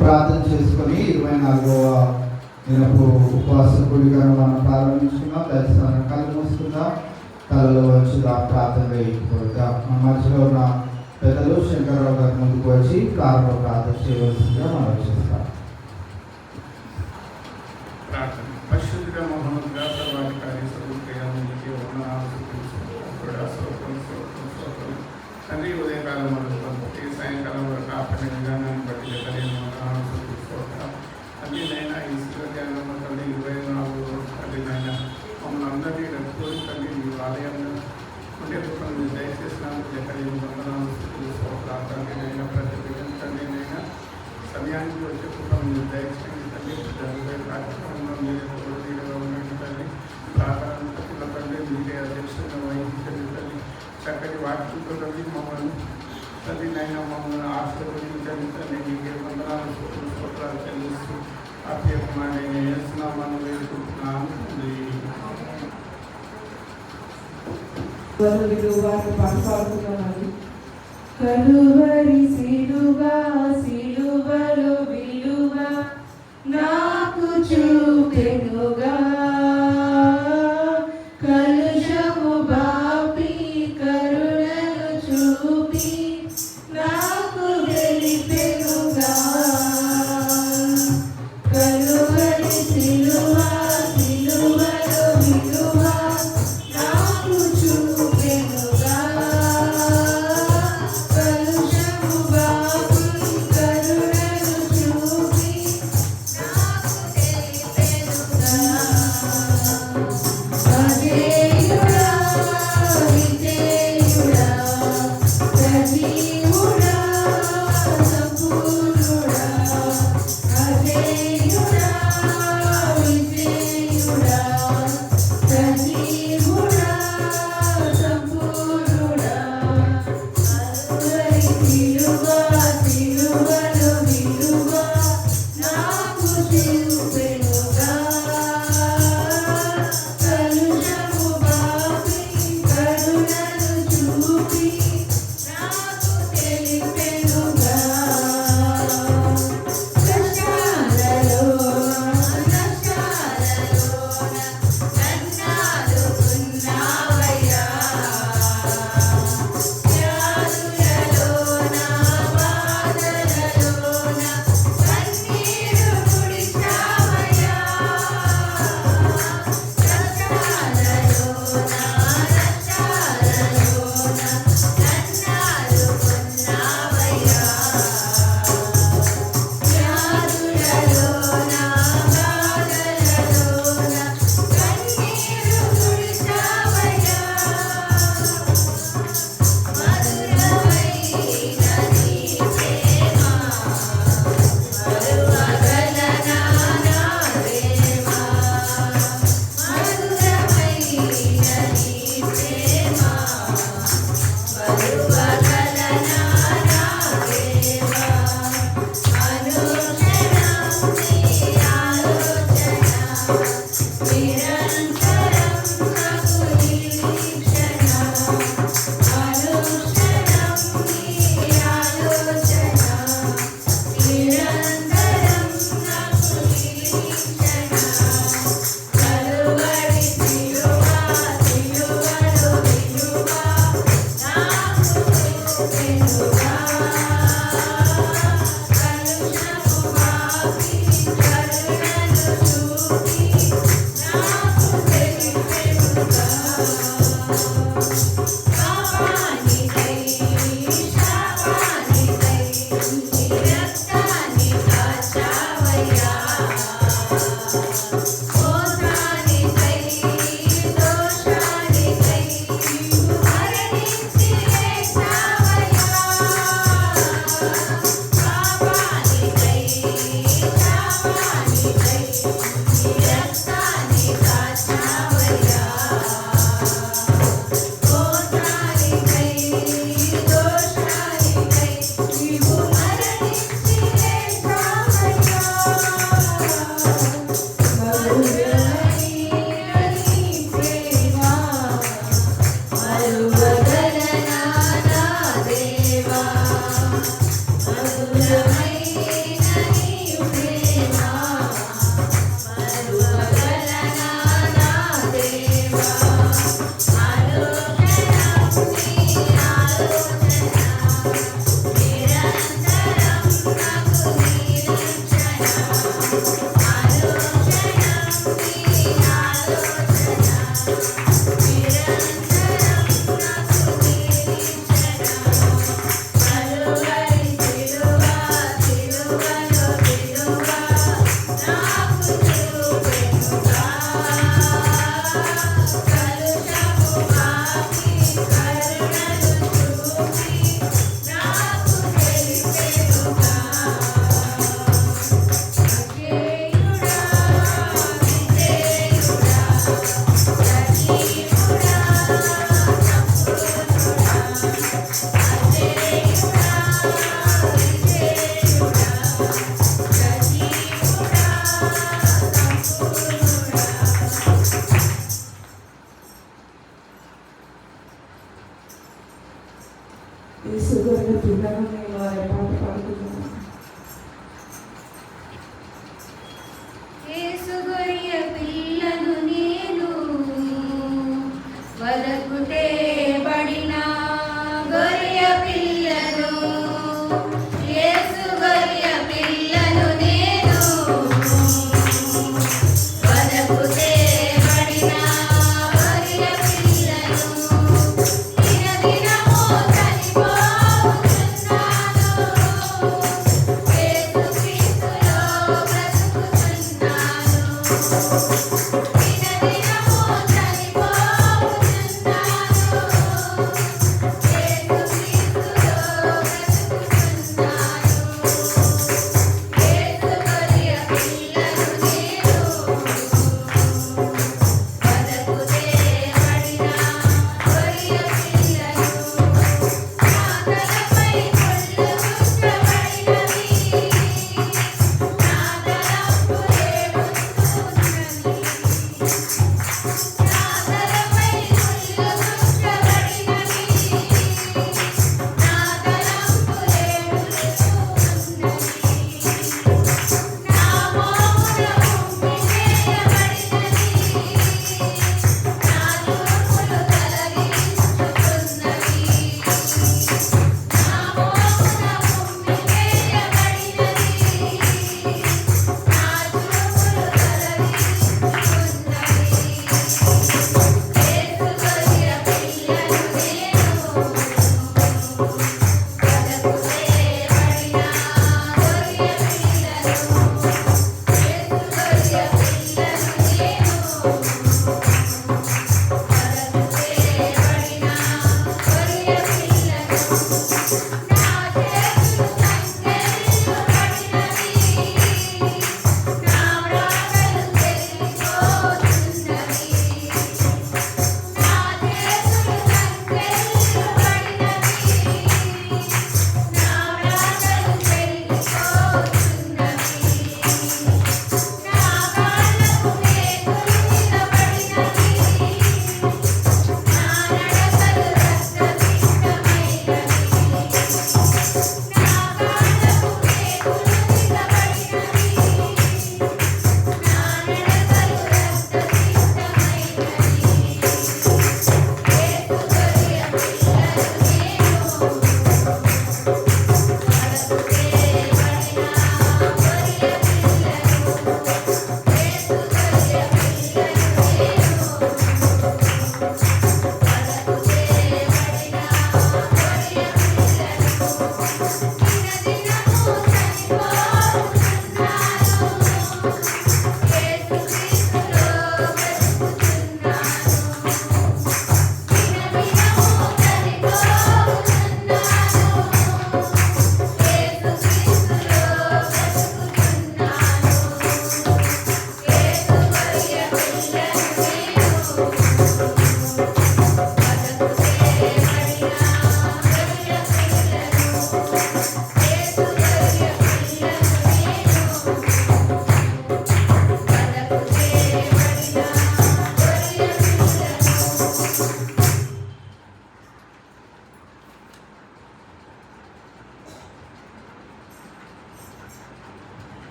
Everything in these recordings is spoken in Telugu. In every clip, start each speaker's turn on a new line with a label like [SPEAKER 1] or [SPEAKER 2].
[SPEAKER 1] ప్రార్థన చేసుకొని 24వ దినపు ఉపవాస కూడికను మనం ప్రారంభించుకున్నాం. దర్శనం కళ్ళు మూసుకుందాం, కళ్ళలో వచ్చుగా ప్రార్థన వేయకపోతాం. మన మధ్యలో ఉన్న పెద్దలు శంకరరావు గారి ముందుకు వచ్చి ప్రారంభ ప్రార్థన చేయవలసిందిగా మనం చేస్తాం.
[SPEAKER 2] పరిశుద్ధిగా మహోన్నతంగా సర్వాధికారి స్వరూపయానికి తండ్రి ఉదయకాలం మొదలుకొని సాయంకాలం వరకు ఆపణ విధానాన్ని బట్టి తండ్రి నైనా ఈ శివజ్ఞానంలో తండ్రి 24 రోజులు తండ్రి నైనా మమ్మల్ని అందరినీ రక్కుని తండ్రి మీ ఆలయంలో ఉండే కుటుంబం దయచేసినందుకు ఎక్కడైనా వందనాలు తండ్రి నైనా ప్రతి బిడ్డను తండ్రి నైనా సమయానికి వచ్చే కుటుంబం దయచేసి తండ్రి కార్యక్రమంలో మీరే తోడుగా ఉండండి తండ్రి ప్రార్థన తండ్రి మీరే అధ్యక్షంగా వహించండి తండ్రి చక్కటి వాక్యంతో తండ్రి మమ్మల్ని తండ్రి నైనా మమ్మల్ని ఆశీర్వదించండి తండ్రి మీకే వందనాలు స్తోత్రాలు చెల్లిస్తూ అత్యవసరమైన చేస్తున్నామని వేడుకుంటున్నాను.
[SPEAKER 3] కలువరి సిలువ సిలువలో విలువ నాకు చూపెనుగా, కలుషము బాపి కరుణను చూపి నాకు వెలిపెనుగా. కలువరి సిలువ సిలువలో విలువ నాకు చూపెనుగా, కలుషము బాపి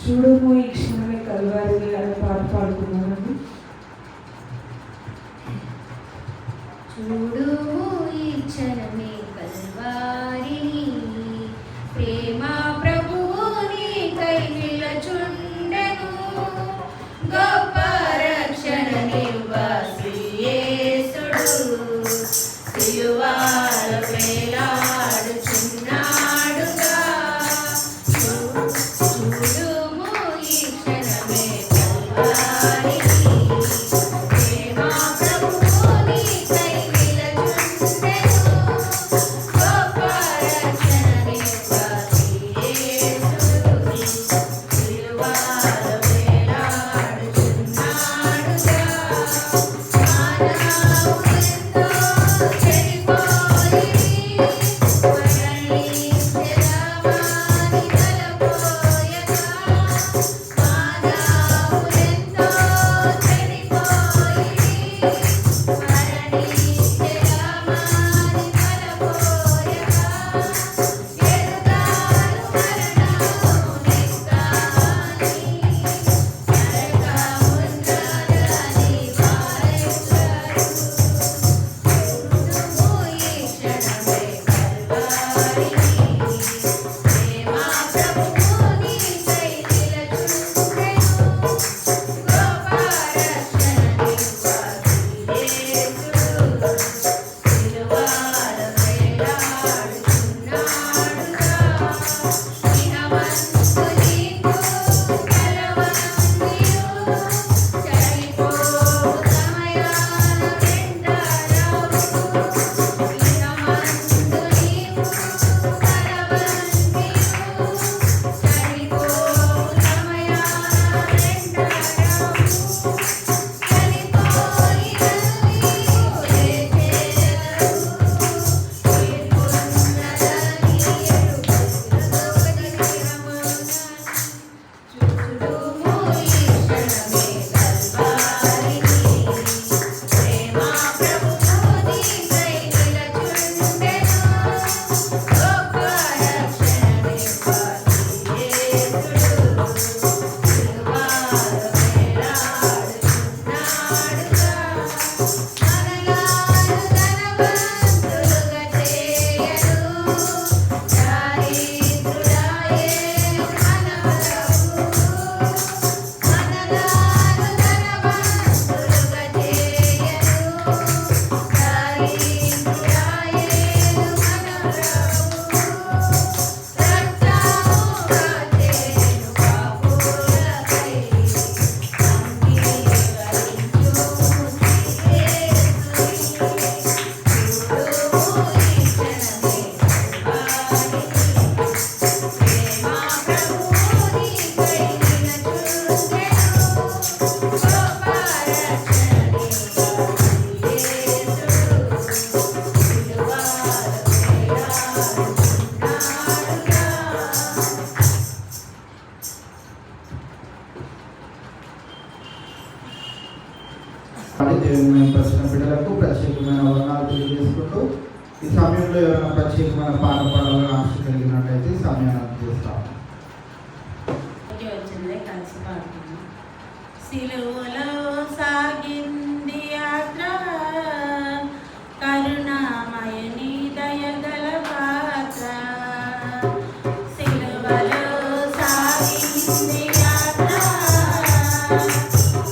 [SPEAKER 3] చూడుము ఈ క్షణమే కల్వారి అనే పాట పాడుకున్నానండి.
[SPEAKER 4] చూడుము ఈ క్షణమే కల్వారిని, ప్రేమ ప్రభువు నీకై నిలచుండెను, గొప్ప రక్షణ నివ్వాసి యేసుడు సిలువలో వేలాడుచున్నాడుగా. చూడుము ఈ క్షణమే కల్వారిని, ప్రేమ ప్రభువు నీకై నిలచుండెను, గొప్ప రక్షణ నివ్వాసి యేసుడు సిలువలో వేలాడుచున్నాడుగా. మానవులెంతో చెడిపోయిరి, మరణి తెలవాని తలపోయగా. మానవులెంతో చెడిపోయిరి, మరణి తెలవాని తలపోయగా. ఎరుగాను మరణము నిస్తాని, నరకమున్నదని వారెవ్వరు. చూడుము ఈ క్షణమే కల్వారిని, ప్రేమ ప్రభువు నీకై నిలచుండెను, గొప్ప రక్షణ నివ్వాసి యేసుడు సిలువలో వేలాడుచున్నాడుగా. ఇహమందు నీకు కలవరందియు, చనిపోవు సమయాన వెంటాడవు. ఇహమందు నీకు కలవరందియు, చనిపోవు సమయాన వెంటాడవు. చనిపోయినవి లేచెదరు, తీర్పున్నదని ఎరుగెదరు చూడుము ఈ క్షణమే కల్వారిని, ప్రేమ ప్రభువు నీకై నిలచుండెను, గొప్ప రక్షణ నివ్వాసి యేసుడు సిలువలో వేలాడుచున్నాడుగా. మనలను ధనవంతులుగా చేయను, దారిద్రుడాయెను మన ప్రభువు. మనలను ధనవంతులుగా చేయను, దారిద్రుడాయెను మన ప్రభువు. రక్తముగా చేను పాపులకై, అంగీకరించుము యేసుని. చూడుము ఈ క్షణమే కల్వారిని, ప్రేమ ప్రభువు నీకై నిలచుండెను, గొప్ప రక్షణ నివ్వాసి యేసుడు సిలువలో వేలాడుచున్నాడుగా.
[SPEAKER 1] అని దేవుని మేము పరిచిన బిడ్డలకు ప్రత్యేకమైన వర్ణాలు తెలియజేసుకుంటూ ఈ సమయంలో ఎవరైనా ప్రత్యేకమైన పాట పాడాలని ఆశ కలిగినట్టయితే ఈ సమయాన్ని అందజేస్తాం.
[SPEAKER 3] వచ్చిందే కలిసి పాడుతున్నాం. సిలువలో సాగింది యాత్ర, కరుణామయని దయగల పాత్ర. సిలువలో సాగింది యాత్ర,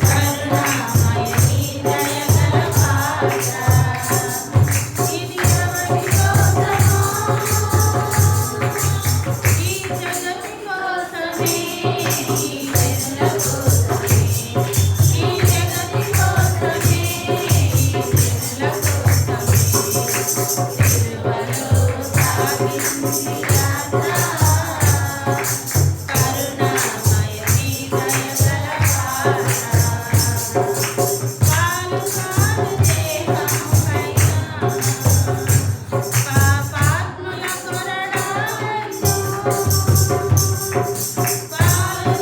[SPEAKER 3] కరుణామయని దయగల పాత్ర. ఇది ఎవరి కోసమో, ఈ జగతి కోసమే, ఈ జనుల కోసమే, ఈ జగతి కోసమే, ఈ జనుల కోసమే. సిలువలో సాగింది యాత్ర, కరుణామయని దయగల పాత్ర. కాలు కాలు దేహముపైన పాపాత్ముల కొరడాలను, కాలు కాలు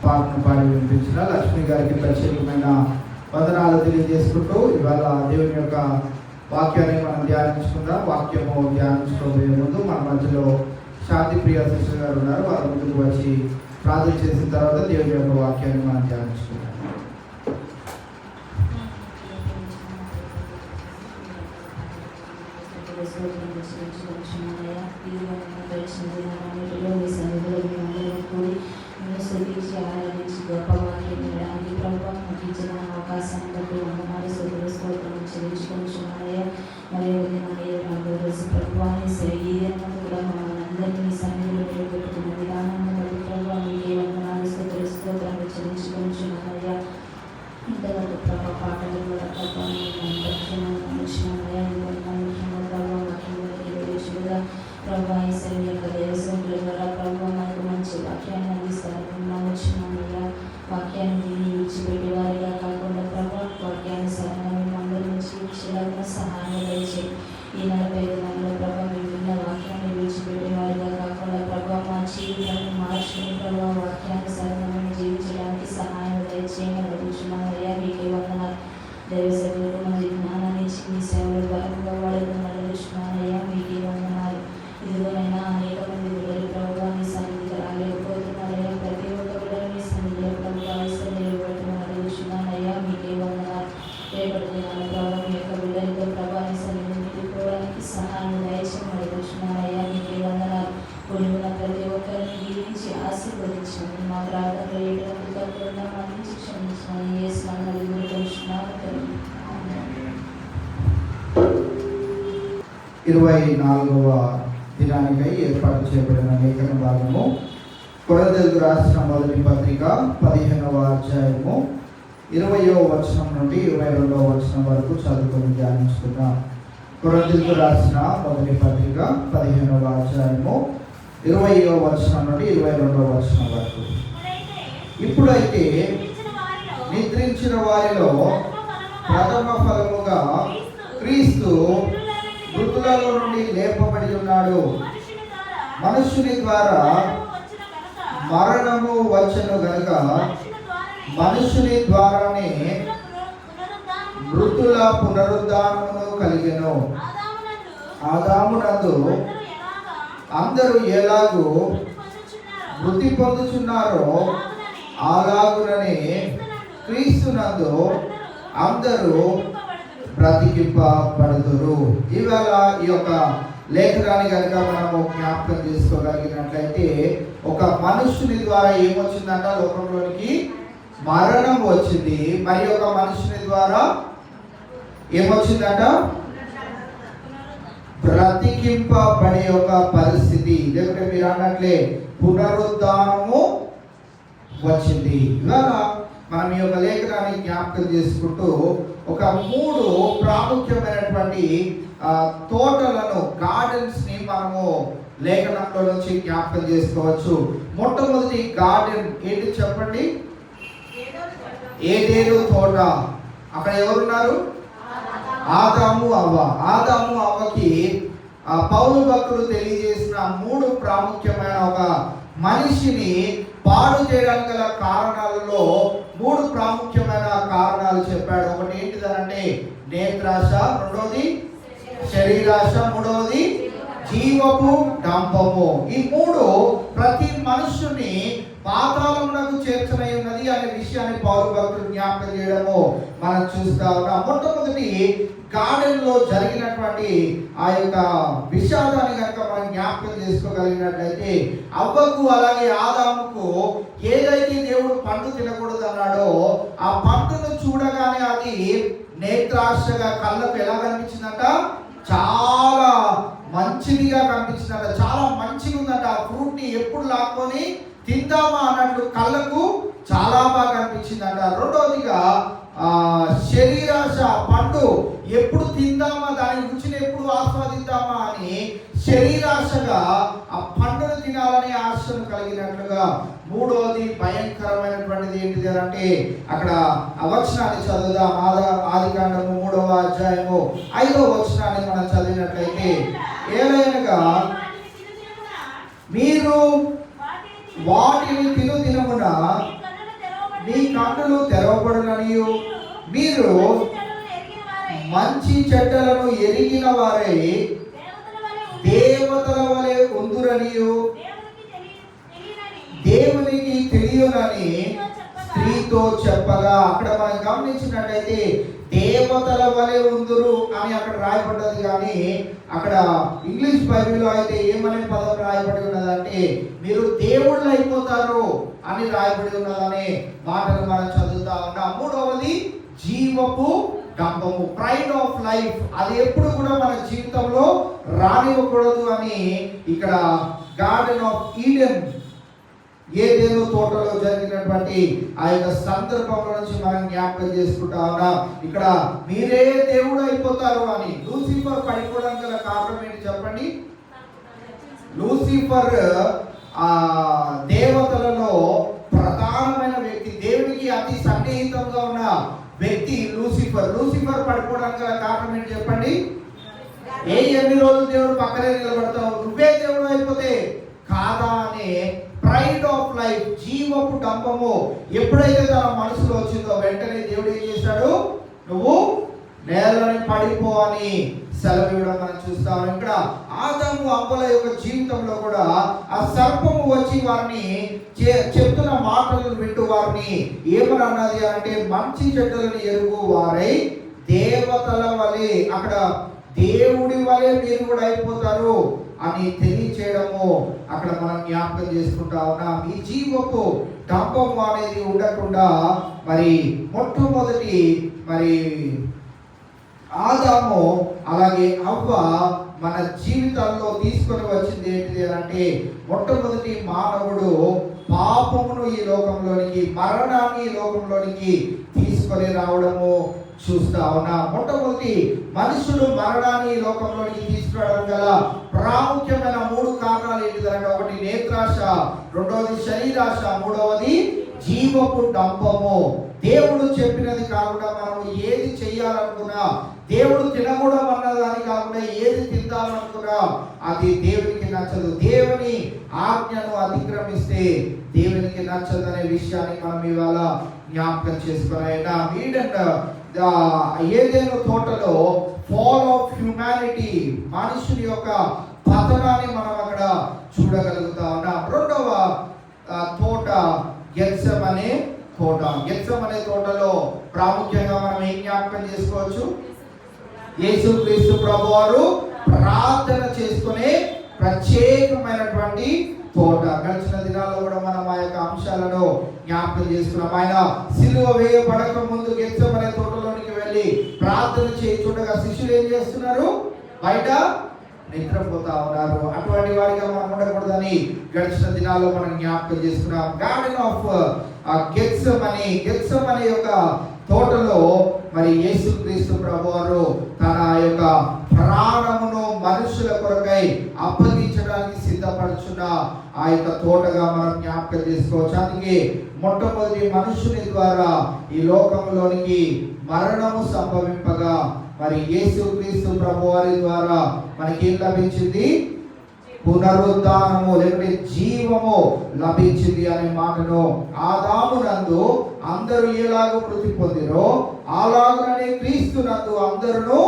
[SPEAKER 1] పాటను పాడి వినిపించిన లక్ష్మి గారికి ప్రత్యేకమైన వందనాలు తెలియజేసుకుంటూ ఇవాళ దేవుని యొక్క వాక్యాన్ని మనం ధ్యానించుకుందాం. వాక్యము ధ్యానించుకోబోయే ముందు మన మధ్యలో శాంతి ప్రియ సిస్టర్ గారు ఉన్నారు. వారి ముందుకు వచ్చి ప్రార్థన చేసిన తర్వాత దేవుని యొక్క వాక్యాన్ని మనం ధ్యానించుకుందాం.
[SPEAKER 4] అవకాశాన్ని బట్టి వందనాలు స్తోత్రం చెల్లించుకుంటున్నాయా. మరియు ప్రభుత్వాన్ని శరీరంలో కూడా మనందరినీ సన్నిధిలో నిలబెట్టుకున్న విధానాన్ని బట్టి ప్రభావ మీకే వందనాలు స్తోత్రం చెల్లించుకుంటున్నాయా. ఇంతవరకు ప్రభావ పాటలు కూడా ప్రభావ ఈ శరీర యొక్క దేవసేవకుల ద్వారా ప్రభావ మనకు మంచి వాక్యాన్ని అందిస్తారు. వచ్చినామయ్యా వాక్యాన్ని విని విడిచిపెట్టే వారిగా కాకుండా ప్రభావ వాక్యాన్ని సరైన అందరి నుంచి విషయాలను సహాయం దయచేయి. ఈ 45 నెలల ప్రభావ మేము విన్న వాక్యాన్ని విడిచిపెట్టే వారిగా కాకుండా ప్రభావ మా జీవితాన్ని మార్చుకుని ప్రభావ వాక్యాన్ని సరైన జీవించడానికి సహాయం దయచేయమని అడుగుతున్నామయ్యా. మీకే వందనాలు. దైవసేవకులకు మంచి జ్ఞానాన్ని ఇచ్చి మీ సేవలు బలంగా వాడడం అడుగుతున్నానయ్యా. మీకే వందనాలు. ఇదిగోనైనా అనేక మంది బిడ్డలు ప్రభావ మీ సన్నిధికి రాలేకపోతున్నారయ్యా. ప్రతి ఒక్క బిడ్డలు మీ సన్నిధిలో ప్రభావ నిలబెట్టమని అడుగుతున్నానయ్యా. మీకే వందనాలు. రేపటి దినాల ప్రభావ మీ యొక్క బిడ్డలతో ప్రభావ మీ సన్నిధిని నిలుపుకోవడానికి సహాయం దయచేయమని అడుగుతున్నానయ్యా. మీకే వందనాలు. కొన్ని ఉన్న ప్రతి ఒక్కరిని దీవించి ఆశీర్వదించండి. మా ప్రార్థనలో ఎటువంటి తప్పులున్నా మన్నించి క్షమించమని యేసు నామములో వేడుకొనుచున్నాము తండ్రి.
[SPEAKER 1] 24వ దినానికై ఏర్పాటు చేయబడిన లేఖన భాగము కొరింథీయులకు రాసిన మొదటి పత్రిక 15వ అధ్యాయము 20వ వచనం నుండి 22వ వచనం వరకు చదువుకొని ధ్యానించుకుందాం. కొరింథీయులకు రాసిన మొదటి పత్రిక 15వ అధ్యాయము 20వ వచనం నుండి 22వ వచనం వరకు. ఇప్పుడైతే నిద్రించిన వారిలో ప్రథమ ఫలముగా క్రీస్తు మృతులలో నుండి లేపబడి ఉన్నాడు. మనుష్యుని ద్వారా మరణము వచ్చెను గనుక మనుష్యుని ద్వారానే మృతుల పునరుద్ధానమును కలిగెను. ఆదామునందు అందరూ ఎలాగూ మృతి పొందుచున్నారో అలాగుననే క్రీస్తునందు అందరూ బ్రతికింపబడుదురు. ఇవాళ ఈ యొక్క లేఖనాన్ని కనుక మనము జ్ఞాపకం చేసుకోగలిగినట్లయితే ఒక మనుష్యుని ద్వారా ఏమొచ్చిందంట? లోకంలోనికి మరణం వచ్చింది. మరి ఒక మనుషుని ద్వారా ఏమొచ్చిందంట? బ్రతికింపబడే ఒక పరిస్థితి, లేకపోతే మీరు అన్నట్లే పునరుద్ధానము వచ్చింది. ఇవాళ మనం ఈ యొక్క లేఖనాన్ని జ్ఞాపకం చేసుకుంటూ ఒక 3 ప్రాముఖ్యమైనటువంటి తోటలను, గార్డెన్స్ ని మనము లేఖనంలో నుంచి జ్ఞాపకం చేసుకోవచ్చు. మొట్టమొదటి గార్డెన్ ఏంటి చెప్పండి? ఏదెను తోట. అక్కడ ఎవరున్నారు? ఆదాము అవ్వ. ఆదాము అవ్వకి పౌలు భక్తుడు తెలియజేసిన 3 ప్రాముఖ్యమైన ఒక మనిషిని పాడు చేయడానికి గల కారణాలలో 3 ప్రాముఖ్యమైన కారణాలు చెప్పాడు. ఒకటి ఏంటిదనంటే నేత్రాశ, రెండోది శరీరాశ, మూడవది జీవపు డంపము. ఈ 3 ప్రతి మనుషుని పాతాళమునకు చేర్చనై ఉన్నది అనే విషయాన్ని పౌలు భక్తుడు జ్ఞాపకం చేయడము మనం చూస్తా ఉన్నాం. మొట్టమొదటి గార్డెన్ లో జరిగినటువంటి ఆ యొక్క విషాదాన్ని కనుక మనం జ్ఞాపకం చేసుకోగలిగినట్లయితే అవ్వకు అలాగే ఆదాముకు ఏదైతే దేవుడు పండు తినకూడదు అన్నాడో ఆ పండును చూడగానే అది నేత్రాశగా కళ్ళకు ఎలా కనిపించిందంట? చాలా మంచిదిగా కనిపించిందట. చాలా మంచిగా ఉందట. ఆ ఫ్రూట్ ని ఎప్పుడు లాక్కొని తిందామా అన్నట్లు కళ్ళకు చాలా బాగా అనిపించిందట. రెండవదిగా శరీరాశ, పండు ఎప్పుడు తిందామా, దాని రుచిని ఎప్పుడు ఆస్వాదిద్దామా అని శరీరాశగా ఆ పండును తినాలనే ఆశను కలిగినట్లుగా. మూడవది భయంకరమైనటువంటిది ఏంటిది అంటే అక్కడ ఆ వచనాన్ని చదువుదాం. ఆదికాండము 3వ అధ్యాయము 5వ వచనాన్ని మనం చదివినట్లయితే, ఏలైనగా మీరు వాటిని తిను దినమున మీ కన్నులు తెరవబడుననియు మీరు మంచి చెడ్డలను ఎరిగిన వారై దేవతల వలె ఉందురనియు దేవునికి తెలియనని స్త్రీతో చెప్పగా, అక్కడ మనం గమనించినట్లయితే దేవతల వలె ఉందురు అని అక్కడ రాయబడ్డది, కానీ అక్కడ ఇంగ్లీష్ బైబిల్లో అయితే ఏమనే పదం రాయబడి ఉన్నదంటే మీరు దేవుళ్ళు అయిపోతారు అని రాయబడి ఉన్నదనే మాటను మనం చదువుతా ఉన్నాం. మూడవది జీవపు డంబము, ప్రైడ్ ఆఫ్ లైఫ్. అది ఎప్పుడు కూడా మన జీవితంలో రానివ్వకూడదు అని ఇక్కడ గార్డెన్ ఆఫ్ ఈడెన్, ఏదెను తోటలో జరిగినటువంటి ఆ యొక్క సందర్భంలో నుంచి మనం జ్ఞాపకం చేసుకుంటా ఉన్నాం. ఇక్కడ మీరే దేవుడు అయిపోతారు అని లూసిఫర్ పడిపోవడానికి గల కారణం ఏంటి చెప్పండి? లూసిఫర్ దేవతలలో ప్రధానమైన వ్యక్తి, దేవునికి అతి సన్నిహితంగా ఉన్న వ్యక్తి లూసిఫర్. లూసిఫర్ పడిపోవడానికి గల కారణం ఏంటి చెప్పండి? ఎన్ని రోజులు దేవుడు పక్కనే నిలబడతావు, నువ్వే దేవుడు అయిపోతే కాదా అనే ప్రైడ్ ఆఫ్ లైఫ్, జీవపు డంబము ఎప్పుడైతే తన మనసులో వచ్చిందో వెంటనే దేవుడు ఏం చేశాడు? నువ్వు నేలని పడిపో అని సెలవు ఇవ్వడం మనం చూస్తాం. ఇక్కడ ఆదాము అవ్వల యొక్క జీవితంలో కూడా ఆ సర్పము వచ్చి వారిని చెప్తున్న మాటలను వింటూ వారిని ఏమని అన్నది అంటే మంచి చెడ్డలను ఎరుగు వారై దేవతల వలె, అక్కడ దేవుడి వలె మీరు కూడా అయిపోతారు అని తెలియచేయడము అక్కడ మనం జ్ఞాపకం చేసుకుంటా ఉన్నాం. ఈ జీవపు డంబము అనేది ఉండకుండా మరి మొట్టమొదటి మరి ఆదాము అలాగే అవ్వ మన జీవితాల్లో తీసుకొని వచ్చింది ఏంటిది అంటే మొట్టమొదటి మానవుడు పాపమును ఈ లోకంలోనికి, మరణాన్ని ఈ లోకంలోనికి తీసుకొని రావడము చూస్తా ఉన్నా. మొట్టమొదటి మనుషుడు మరణాన్ని ఈ లోకంలోనికి తీసుకురావడం గల ప్రాముఖ్యమైన 3 కారణాలు ఏంటిదంటే ఒకటి నేత్రాశ, రెండవది శరీరాశ, మూడవది జీవపు డంబము. దేవుడు చెప్పినది కాకుండా మనం ఏది చెయ్యాలనుకున్నా, దేవుడు తినకూడదు అన్నదాని కాకుండా ఏది తిందామనుకున్నా అది దేవునికి నచ్చదు. దేవుని ఆజ్ఞను అతిక్రమిస్తే దేవునికి నచ్చదు అనే విషయాన్ని మనం ఇవాళ జ్ఞాపకం చేసుకున్నాం. ఏదైనా తోటలో ఫాల్ ఆఫ్ హ్యుమానిటీ, మనుషుని యొక్క పతనాన్ని మనం అక్కడ చూడగలుగుతా ఉన్నాం. రెండవ తోట గెత్సెమనే తోట. గెత్సెమనే తోటలో ప్రాముఖ్యంగా మనం ఏం జ్ఞాపకం చేసుకోవచ్చు? యేసుక్రీస్తు ప్రభువారు ప్రార్థన చేసుకునే ప్రత్యేకమైనటువంటి తోట. గడిచిన దినాల్లో కూడా మనం ఆ యొక్క అంశాలను జ్ఞాపకం చేసుకున్నాం. ఆయన సిలువ వేయబడక ముందు గెత్సెమనే తోటలోనికి వెళ్ళి ప్రార్థన చేయుచుండగా శిష్యులు ఏం చేస్తున్నారు? బయట నిద్రపోతా ఉన్నారు. అటువంటి వారిగా మనం ఉండకూడదని గడిచిన దినాల్లో మనం జ్ఞాపకం చేసుకున్నాం. గార్డెన్ ఆఫ్ గెత్సెమనే యొక్క తోటలో మరి యేసుక్రీస్తు ప్రభువారు తన యొక్క ప్రాణమును మనుషుల కొరకై అప్పగించడానికి సిద్ధపడుచున్న ఆ యొక్క తోటగా మనం జ్ఞాపకం చేసుకోవచ్చు. అందుకే మొట్టమొదటి మనుషుని ద్వారా ఈ లోకంలోనికి మరణము సంభవింపగా మరి యేసుక్రీస్తు ప్రభువారి ద్వారా మనకి ఏం లభించింది? పునరుద్ధానము లేకపోతే జీవము లభించింది అనే మాటను ఆదామునందు అందరూ ఎలాగో మృతి పొందిరో అలాగనే క్రీస్తునందు అందరూ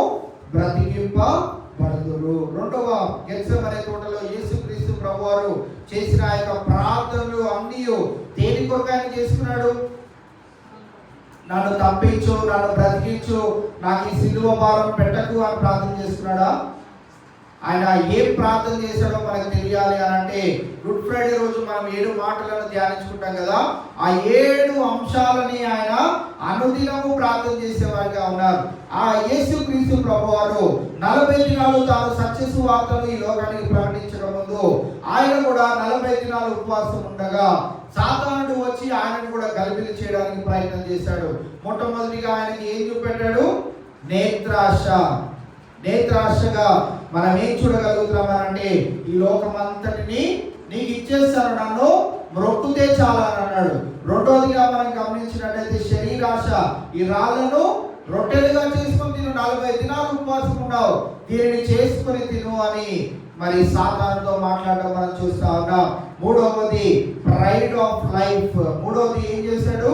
[SPEAKER 1] బ్రతికింపబడుదురు. రెండవ గెత్సెమనే తోటలో యేసుక్రీస్తు ప్రభువారు చేసిన ఆ యొక్క ప్రార్థనలు అన్నీ దేని కొరకు ఆయన చేసుకున్నాడు? నన్ను తప్పించు, నన్ను బ్రతికించు, నాకు ఈ సిలువ భారం పెట్టకు అని ప్రార్థన చేసుకున్నాడా? ఆయన ఏం ప్రార్థన చేశాడో మనకు తెలియాలి అని అంటే గుడ్ ఫ్రైడే రోజు మనం 7 మాటలను ధ్యానించుకుంటాం కదా, ఆ 7 అంశాలని ఆయన అనుదినము ప్రార్థన చేసేవారిగా ఉన్నారు. ఆ యేసుక్రీస్తు ప్రభువారు 40 దినాలు తాను సత్య సువార్తను ఈ లోకానికి ప్రకటించడం ముందు ఆయన కూడా 40 దినాలు ఉపవాసం ఉండగా సాతానుడు వచ్చి ఆయనను కూడా గలిబిలి చేయడానికి ప్రయత్నం చేశాడు. మొట్టమొదటిగా ఆయనకి ఏం చూపెట్టాడు? నేత్రాశగా మనం ఏం చూడగలుగుతున్నామంటే ఈ లోకం అంతటిని నీకు ఇచ్చేస్తాను, నన్ను మొక్కుతే చాలా అని అన్నాడు. రెండోదిగా మనం గమనించినట్లయితే శరీరాశ, ఈ రాళ్లను రొట్టెలుగా చేసుకొని తిను, 40 దినాలు ఉపవాసం ఉన్నావు, దీనిని చేసుకొని తిను అని మరి సాతానుతో మాట్లాడడం మనం చూస్తా ఉన్నాం. మూడవది ప్రైడ్ ఆఫ్ లైఫ్. మూడవది ఏం చేశాడు?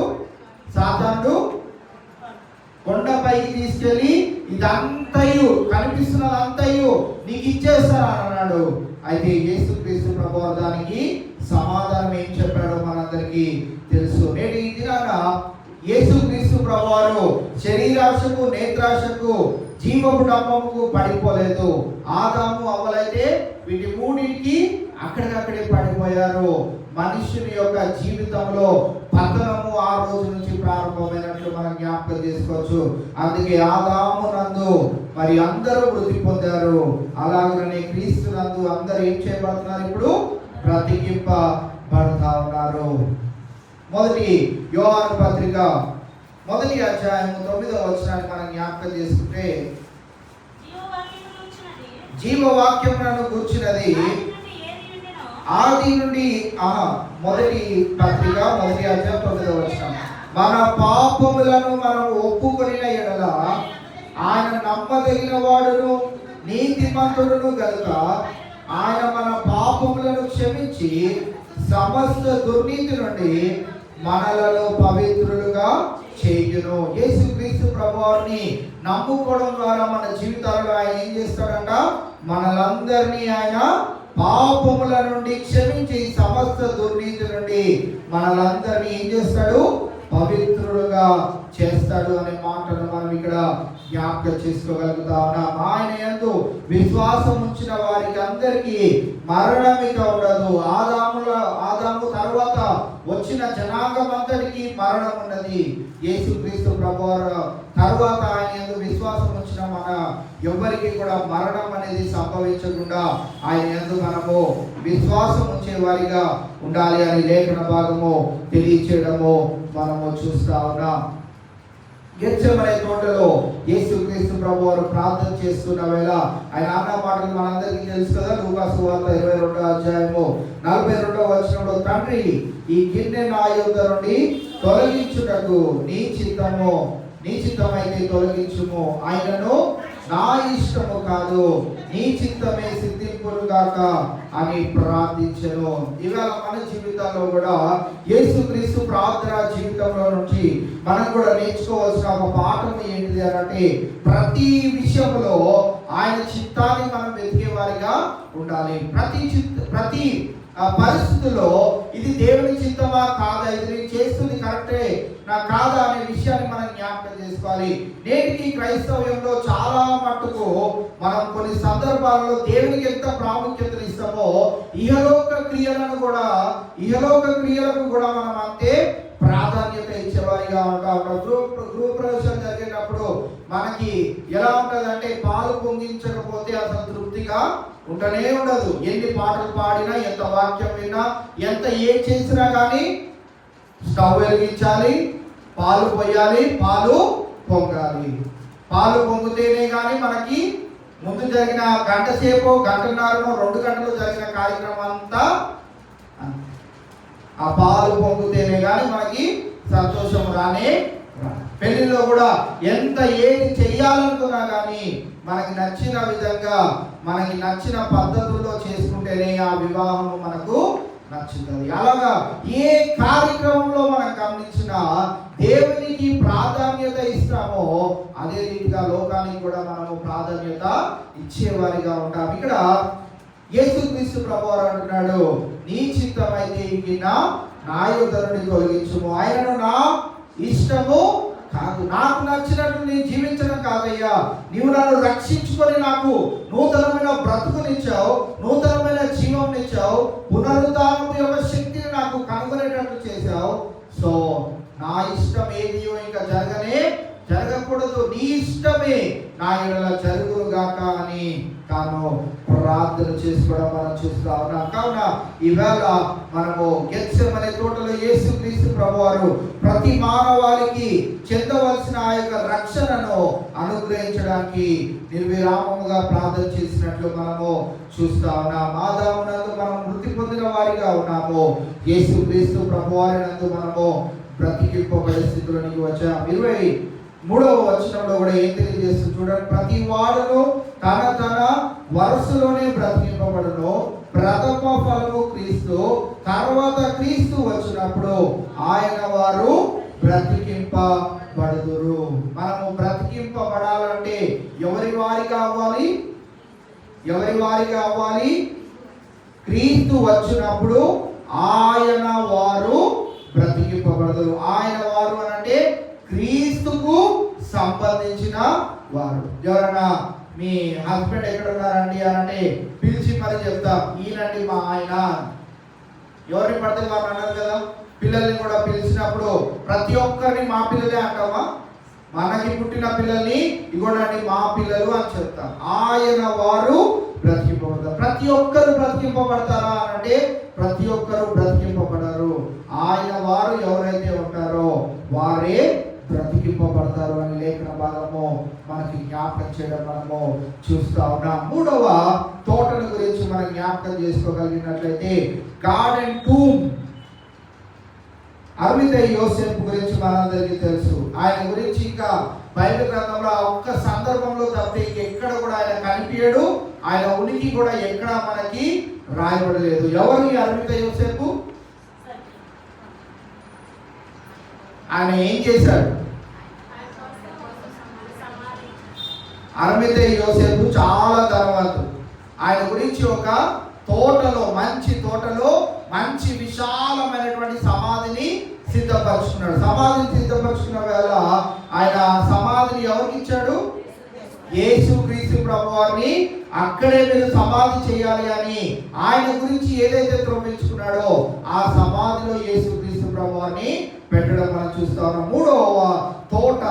[SPEAKER 1] ఇదంతయు కనిపిస్తున్నదంతయు నీకు ఇచ్చేస్తాను అన్నాడు. అయితే యేసుక్రీస్తు ప్రభువు దానికి సమాధానం ఏం చెప్పాడో మనందరికీ తెలుసు. నేటి ఈ దినాన యేసుక్రీస్తు ప్రభువారు శరీరాశకు, నేత్రాశకు, జీవపు డంబముకు పడిపోలేదు. ఆదాము అవ్వలైతే వీటి మూడింటికి అక్కడికక్కడే పడిపోయారు. మనుషుని యొక్క జీవితంలో పతనము ఆ రోజు నుంచి ప్రారంభమైనట్లు మనం జ్ఞాపకం చేసుకోవచ్చు. అందుకే ఆదాము నందు మరి అందరూ వృద్ధి పొందారు. అలాగనే క్రీస్తు నందు అందరూ ఏం చేయబడుతున్నారు? ఇప్పుడు బ్రతికింపబడతా ఉన్నారు. మొదటి యోహాను పత్రిక 1వ అధ్యాయము 9వ వచనాన్ని మనం జ్ఞాపకం చేసుకుంటే, జీవవాక్యములను గూర్చినది ఆది నుండి మొదటి పత్రిక 1వ అధ్యాయం 9వ వచనం, మన పాపములను మనం ఒప్పుకొనిన ఎడల ఆయన నమ్మదగిన వాడును నీతిమంతుడును గనుక ఆయన మన పాపములను క్షమించి సమస్త దుర్నీతి నుండి మనలను పవిత్రులుగా చేయును. యేసుక్రీస్తు ప్రభువుని నమ్ముకోవడం ద్వారా మన జీవితాల్లో ఆయన ఏం చేస్తాడంట? మనలందరినీ ఆయన పాపముల నుండి క్షమించి సమస్త దుర్నీతి నుండి మనలందరినీ ఏం చేస్తాడు? పవిత్రులుగా చేస్తాడు అనే మాటను మనం ఇక్కడ జ్ఞాపకం చేసుకోగలుగుతా ఉన్నాం. ఆయన యందు విశ్వాసం ఉంచిన వారికి అందరికీ మరణం ఇక ఉండదు. ఆదాము తర్వాత వచ్చిన జనాంగం అంతటికి మరణం ఉన్నది. యేసుక్రీస్తు ప్రభువు తర్వాత ఆయన యందు విశ్వాసం ఉంచిన మన ఎవరికి కూడా మరణం అనేది సంభవించకుండా ఆయన యందు మనము విశ్వాసం ఉంచే వారిగా ఉండాలి అని లేఖన భాగము తెలియచేయడము మనము చూస్తా ఉన్నాం. గెత్సెమనే తోటలో యేసుక్రీస్తు ప్రభువారు ప్రార్థన చేస్తున్న వేళ ఆయన అన్న మాటలు మనందరికీ తెలుసు కదా. లూకా సువార్త 22వ అధ్యాయము 42వ వచనంలో, తండ్రి ఈ గిన్నె నా యొద్ద నుండి తొలగించుటకు నీ చిత్తమైతే తొలగించుము, ఆయనను నా ఇష్టము కాదు నీ చిత్తమే సిద్ధింపులుగాక అని ప్రార్థించెను. ఇవాళ మన జీవితాల్లో కూడా యేసుక్రీస్తు ప్రార్థన జీవితంలో నుంచి మనం కూడా నేర్చుకోవాల్సిన ఒక పాఠం ఏంటిది అంటే, ప్రతి విషయంలో ఆయన చిత్తాన్ని మనం వెతికే వారిగా ఉండాలి. ప్రతి పరిస్థితుల్లో ఇది దేవుని చిత్తమా కాదా, ఇది నేను చేస్తుంది కరెక్టే నా కాదా అనే విషయాన్ని మనం జ్ఞాపకం చేసుకోవాలి. నేటికి క్రైస్తవ్యంలో చాలా మట్టుకు మనం కొన్ని సందర్భాల్లో దేవునికి ఎంత ప్రాముఖ్యత ఇస్తామో ఇహలోక క్రియలకు కూడా మనం అంతే ప్రాధాన్యత ఇచ్చేవారిగా ఉంటాం. గృహప్రవేశం జరిగేటప్పుడు మనకి ఎలా ఉంటుంది అంటే, పాలు పొంగించకపోతే అసలు తృప్తిగా ఉండనే ఉండదు. ఎన్ని పాటలు పాడినా, ఎంత వాక్యం విన్నా, ఎంత ఏం చేసినా కానీ స్టవ్ వెలిగించాలి, పాలు పోయాలి, పాలు పొంగాలి. పాలు పొంగితేనే కానీ మనకి ముందు జరిగిన గంట సేపు, గంటన్నరనో 2 గంటలు జరిగిన కార్యక్రమం అంతా ఆ పాలు పొంగితేనే కానీ మనకి సంతోషం రానే. పెళ్లిలో కూడా ఎంత ఏది చెయ్యాలనుకున్నా కానీ మనకి నచ్చిన విధంగా, మనకి నచ్చిన పద్ధతుల్లో చేసుకుంటేనే ఆ వివాహం మనకు నచ్చుతుంది. అలాగా ఏ కార్యక్రమంలో మనం గమనించినా దేవునికి ప్రాధాన్యత ఇస్తామో అదే రీతిగా లోకానికి కూడా మనము ప్రాధాన్యత ఇచ్చేవారిగా ఉంటాం. ఇక్కడ యేసుక్రీస్తు ప్రభువారు అంటున్నాడు, నీ చిత్తమైతే ఈ గిన్నె నా యొద్ద నుండి తొలగించుము, ఆయనను నా ఇష్టము కాదు, నాకు నచ్చినట్లు నేను జీవించడం కాదయ్యా, నీవు నన్ను రక్షించుకొని నాకు నూతనమైన బ్రతుకునిచ్చావు, నూతనమైన జీవంనిచ్చావు, పునరుద్ధానం యొక్క శక్తిని నాకు కనుగొనేటట్లు చేశావు. సో నా ఇష్టం ఏదియో ఇంకా జరగకూడదు, నీ ఇష్టమే నా ఎడల జరుగుగాక అని తాను ప్రార్థన చేసుకోవడం మనం చూస్తా ఉన్నాం. కావున ఈవేళ మనము గెత్సెమనే తోటలో యేసుక్రీస్తు ప్రభువారు ప్రతి మానవాళికి చెందవలసిన ఆ యొక్క రక్షణను అనుగ్రహించడానికి నిర్విరామముగా ప్రార్థన చేసినట్లు మనము చూస్తా ఉన్నాం. ఆదామునందు మనం మృతి పొందిన వారిగా ఉన్నాము, యేసుక్రీస్తు ప్రభువారి నందు మనము బ్రతికింపబడే స్థితిలోనికి వచ్చాం. 23వ వచనంలో కూడా ఏం తెలియజేస్తుంది చూడండి, ప్రతి వాడును తన వరుసలోనే బ్రతికింపబడును, ప్రథమ ఫలము క్రీస్తు, తర్వాత క్రీస్తు వచ్చినప్పుడు ఆయన వారు బ్రతికింపబడుదురు. మనము బ్రతికింపబడాలంటే ఎవరి వారిగా అవ్వాలి? క్రీస్తు వచ్చినప్పుడు ఆయన వారు బ్రతికింపబడదు. ఆయన వారు అంటే క్రీస్తుకు సంబంధించిన వారు. ఎవరైనా మీ హస్బెండ్ ఎక్కడ ఉన్నారండి అని అంటే పిలిచి మరి చెప్తాం, ఈయనండి మా ఆయన. ఎవరిని పడితే వారు అన్నారు కదా. పిల్లల్ని కూడా పిలిచినప్పుడు ప్రతి ఒక్కరిని మా పిల్లలే అంటామా? మనకి పుట్టిన పిల్లల్ని ఇగోనండి మా పిల్లలు అని చెప్తాం. ఆయన వారు బ్రతికింపబడతారు. ప్రతి ఒక్కరు బ్రతికింపబడతారా అంటే ప్రతి ఒక్కరు బ్రతికింపబడరు. ఆయన వారు ఎవరైతే ఉంటారో వారే బ్రతికింపబడతారు అని లేఖన భాగము మనకి జ్ఞాపకం చేయడం మనము చూస్తా ఉన్నాం. మూడవ తోటను గురించి మనం జ్ఞాపకం చేసుకోగలిగినట్లయితే గార్డెన్ టూమ్. అరిమతయి యోసేపు గురించి మనందరికీ తెలుసు. ఆయన గురించి ఇంకా బైబిల్ గ్రంథంలో ఒక్క సందర్భంలో తప్పితే ఎక్కడ కూడా ఆయన కనిపించడు. ఆయన ఉనికి కూడా ఎక్కడ మనకి రాయబడలేదు. ఎవరు అరిమతయి యోసేపు? ఆయన ఏం చేశాడు? అరిమతయి యోసేపు చాలా తర్వాత ఆయన గురించి ఒక తోటలో, మంచి తోటలో మంచి విశాలమైనటువంటి సమాధిని సిద్ధపరుచుకున్నాడు. సమాధిని సిద్ధపరుచుకున్న వేళ ఆయన సమాధిని ఎవరికి ఇచ్చాడు? యేసుక్రీస్తు ప్రభువారిని అక్కడే మీరు సమాధి చేయాలి అని ఆయన గురించి ఏదైతే త్రవ్వించుకున్నాడో ఆ సమాధిలో యేసుక్రీస్తు ప్రభువారిని పెట్టడం మనం చూస్తా ఉన్నాం. మూడవ తోట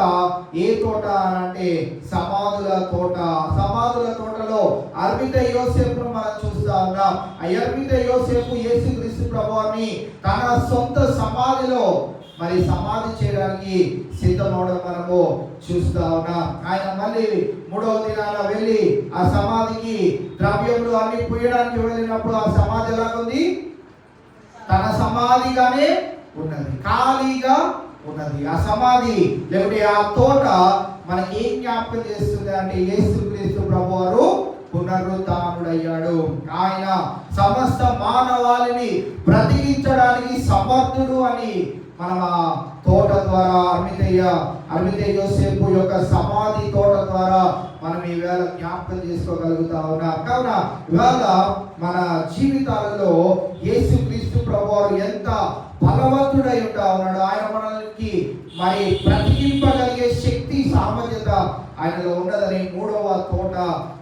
[SPEAKER 1] ఏ తోట అంటే సమాధుల తోట. సమాధుల తోటలో అరిమతయి యోసేపును మనం చూస్తా ఉన్నాం. అరిమతయి యోసేపు యేసుక్రీస్తు ప్రభువారిని తన సొంత సమాధిలో మరి సమాధి చేయడానికి సిద్ధమవడం మనము చూస్తా ఉన్నాం. ఆయన మళ్ళీ మూడవ దినాన వెళ్ళి ఆ సమాధికి ద్రవ్యములు అన్ని పూయడానికి వెళ్ళినప్పుడు ఆ సమాధి ఎలాగుంది? తన సమాధిగానే ఉన్నది, ఖాళీగా ఉన్నది. ఆ సమాధి లేకపోతే ఆ తోట మనకి ఏం జ్ఞాపకం చేస్తుంది అంటే యేసుక్రీస్తు ప్రభువారు పునరుత్థానుడయ్యాడు. ఆయన సమస్త మానవాళిని బ్రతికించడానికి సమర్థుడు అని మనం ఆ తోట ద్వారా అరిమతయి యోసేపు యొక్క సమాధి తోట ద్వారా మనం ఈవేళ జ్ఞాపకం చేసుకోగలుగుతా ఉన్నాం. కావున ఇవాళ మన జీవితాలలో యేసుక్రీస్తు ప్రభువారు ఎంత బలవంతుడై ఉంటా ఉన్నాడు. ఆయన మనకి మరి బ్రతికింపగలిగే శక్తి, సామర్థ్యత ఆయనలో ఉన్నదని మూడవ తోట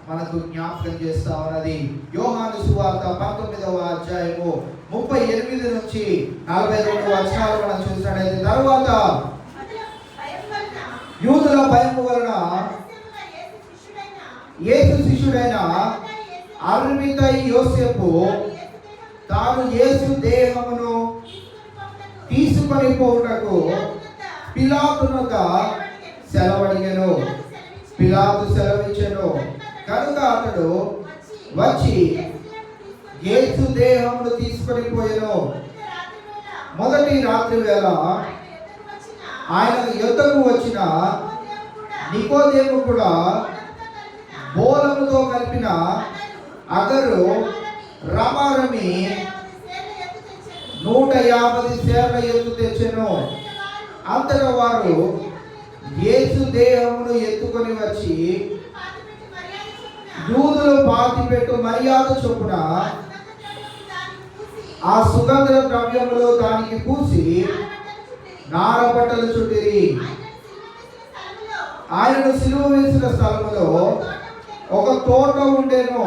[SPEAKER 1] మనకు జ్ఞాపకం చేస్తా ఉన్నది. యోహాను సువార్త 19వ అధ్యాయము 38 నుంచి 42 వచనాలు మనం చూసినట్లయితే, తరువాత యూదుల భయం వలన యేసు శిష్యుడైన అరిమతయి యోసేపు తాను యేసు దేహమును తీసుకొని పోవుటకు పిలాతునొద్ద సెలవడిగెను. పిలాతు సెలవిచ్చెను. కనుక అతడు వచ్చి యేసు దేహమును తీసుకొని పోయెను. మొదటి రాత్రి వేళ ఆయన యొద్దకు వచ్చిన నికోదేము కూడా బోలముతో కలిపిన అగరు రమారమి 150 సేర్ల ఎత్తు తెచ్చెను. అంతటా వారు యేసు దేహమును ఎత్తుకొని వచ్చి యూదులు పాతిపెట్టు మర్యాద చొప్పున ఆ సుగంధ ద్రవ్యములు దానికి పూసి నారబట్టలు చుట్టిరి. ఆయనను సిలువ వేసిన స్థలములో ఒక తోట ఉండెను.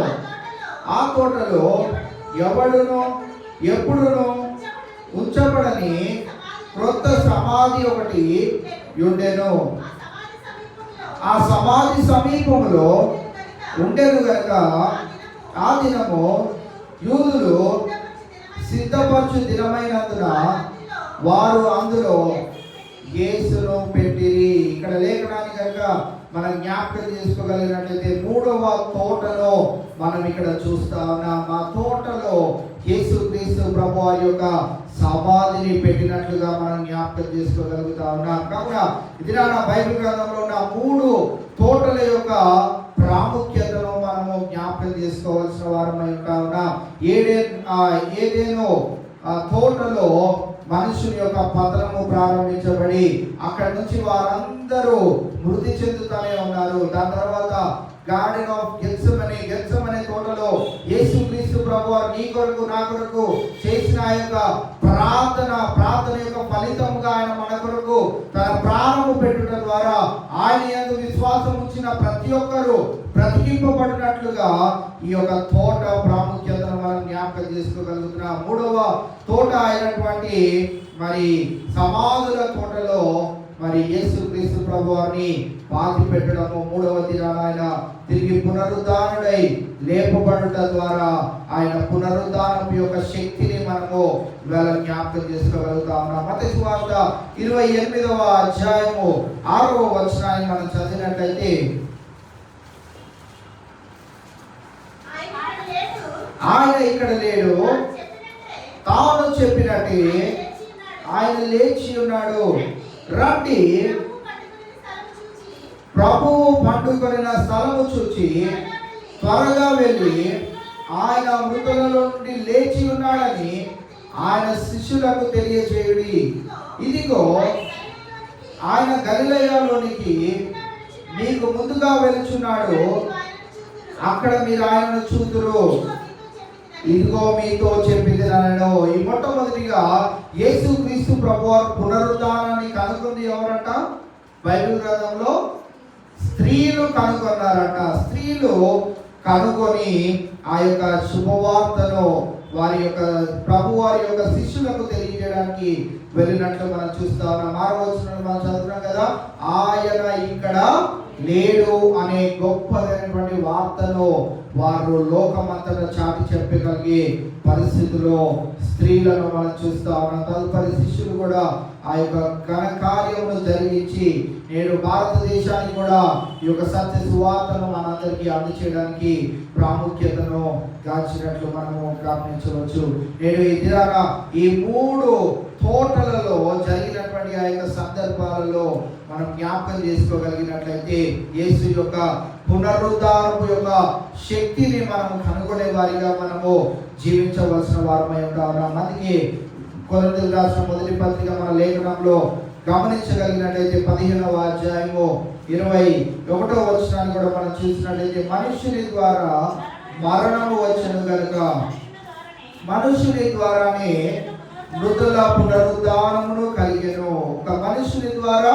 [SPEAKER 1] ఆ తోటలో ఎవడును ఎప్పుడును ఉంచబడని క్రొత్త సమాధి ఒకటి ఉండెను. ఆ సమాధి సమీపంలో ఉండెను గనుక ఆ దినము యూదులు సిద్ధపరచు దినమైనందున వారు అందులో యేసును పెట్టిరి. ఇక్కడ లేఖనాన్ని కనుక మనం జ్ఞాపకం చేసుకోగలిగినట్లయితే మూడవ తోటలో మనం ఇక్కడ చూస్తా ఉన్నాం. ఆ తోటలో యేసుక్రీస్తు ప్రభువారి యొక్క సమాధిని పెట్టినట్లుగా మనం జ్ఞాపకం చేసుకోగలుగుతా ఉన్నాం. కావున ఇది నా బైబిల్ గ్రంథంలో ఉన్న 3 తోటల యొక్క ప్రాముఖ్యతను మనము జ్ఞాపకం చేసుకోవాల్సిన వారమై ఉంటా ఉన్నాం. ఏదేనో ఆ తోటలో మనుషుని యొక్క పతనము ప్రారంభించబడి అక్కడి నుంచి వారందరూ మృతి చెందుతూనే ఉన్నారు. దాని తర్వాత గార్డెన్ ఆఫ్ గెత్సెమనే తోటలో యేసుక్రీస్తు ప్రభువారు నీ కొరకు నా కొరకు చేసిన ఆ యొక్క ప్రార్థన యొక్క ఫలితంగా ఆయన మన కొరకు తన ప్రాణము పెట్టుట ద్వారా ఆయన యందు విశ్వాసం ఉంచిన ప్రతి ఒక్కరూ బ్రతికింపబడినట్లుగా ఈ యొక్క తోట ప్రాముఖ్యతను మనం జ్ఞాపకం చేసుకోగలుగుతున్నాం. మూడవ తోట అయినటువంటి మరి సమాధుల తోటలో మరి యేసుక్రీస్తు ప్రభువారిని పాతి పెట్టడము, మూడవ దినాన ఆయన తిరిగి పునరుద్ధానుడై లేపబడుట ద్వారా ఆయన పునరుద్ధానం యొక్క శక్తిని మనము ఇవాళ జ్ఞాపకం చేసుకోగలుగుతా ఉన్నాం. మత్తయి సువార్త 28వ అధ్యాయము 6వ వచనాన్ని మనం చదివినట్లయితే, ఆయన ఇక్కడ లేడు, తాను చెప్పినట్టే ఆయన లేచి ఉన్నాడు. రండి, ప్రభువు పండుకొనిన స్థలము చూచి త్వరగా వెళ్ళి ఆయన మృతులలో నుండి లేచి ఉన్నాడని ఆయన శిష్యులకు తెలియజేయుడి. ఇదిగో ఆయన గలిలయలోనికి మీకు ముందుగా వెలుచున్నాడు, అక్కడ మీరు ఆయనను చూతురు. ఇదిగో మీతో చెప్పింది నేను. ఈ మొట్టమొదటిగా యేసుక్రీస్తు ప్రభువారు పునరుద్ధానాన్ని కనుగొంది ఎవరంట? బైబిల్ గ్రంథంలో స్త్రీలు కనుగొన్నారట. స్త్రీలు కనుగొని ఆ యొక్క శుభవార్తను వారి యొక్క ప్రభువారి యొక్క శిష్యులకు తెలియజేయడానికి వెళ్ళినట్లు మనం చూస్తా ఉన్నాం. 6వ వచనంలో మనం చదువుతున్నాం కదా, ఆయన ఇక్కడ లేడు అనే గొప్పదైనటువంటి వార్తను వారు లోకమంతటా చాటి చెప్పగలిగే పరిస్థితిలో స్త్రీలను మనం చూస్తా ఉన్నాం. తదుపరి శిష్యులు కూడా ఆ యొక్క ఘన కార్యమును జరిగించి నేడు భారతదేశానికి కూడా ఈ యొక్క సత్య సువార్తను మనందరికీ అందచేయడానికి ప్రాముఖ్యతను గాంచినట్లు మనము గమనించవచ్చు. నేడు ఈ దినాన ఈ 3 తోటలలో జరిగినటువంటి ఆ యొక్క సందర్భాలలో మనం జ్ఞాపకం చేసుకోగలిగినట్లయితే యేసు యొక్క పునరుద్ధారము యొక్క శక్తిని మనం కనుగొనే వారిగా మనము జీవించవలసిన వారమై ఉంటాం. అందుకే కొరింథీయులకు రాసిన మొదటి పత్రిక మన లేఖనంలో గమనించగలిగినట్లయితే 15వ అధ్యాయము 21వ వచనాన్ని కూడా మనం చూసినట్లయితే, మనుషుని ద్వారా మరణము వచ్చెను గనుక మనుషుని ద్వారానే మృతుల పునరుద్ధానమును కలిగెను. ఒక మనుషుని ద్వారా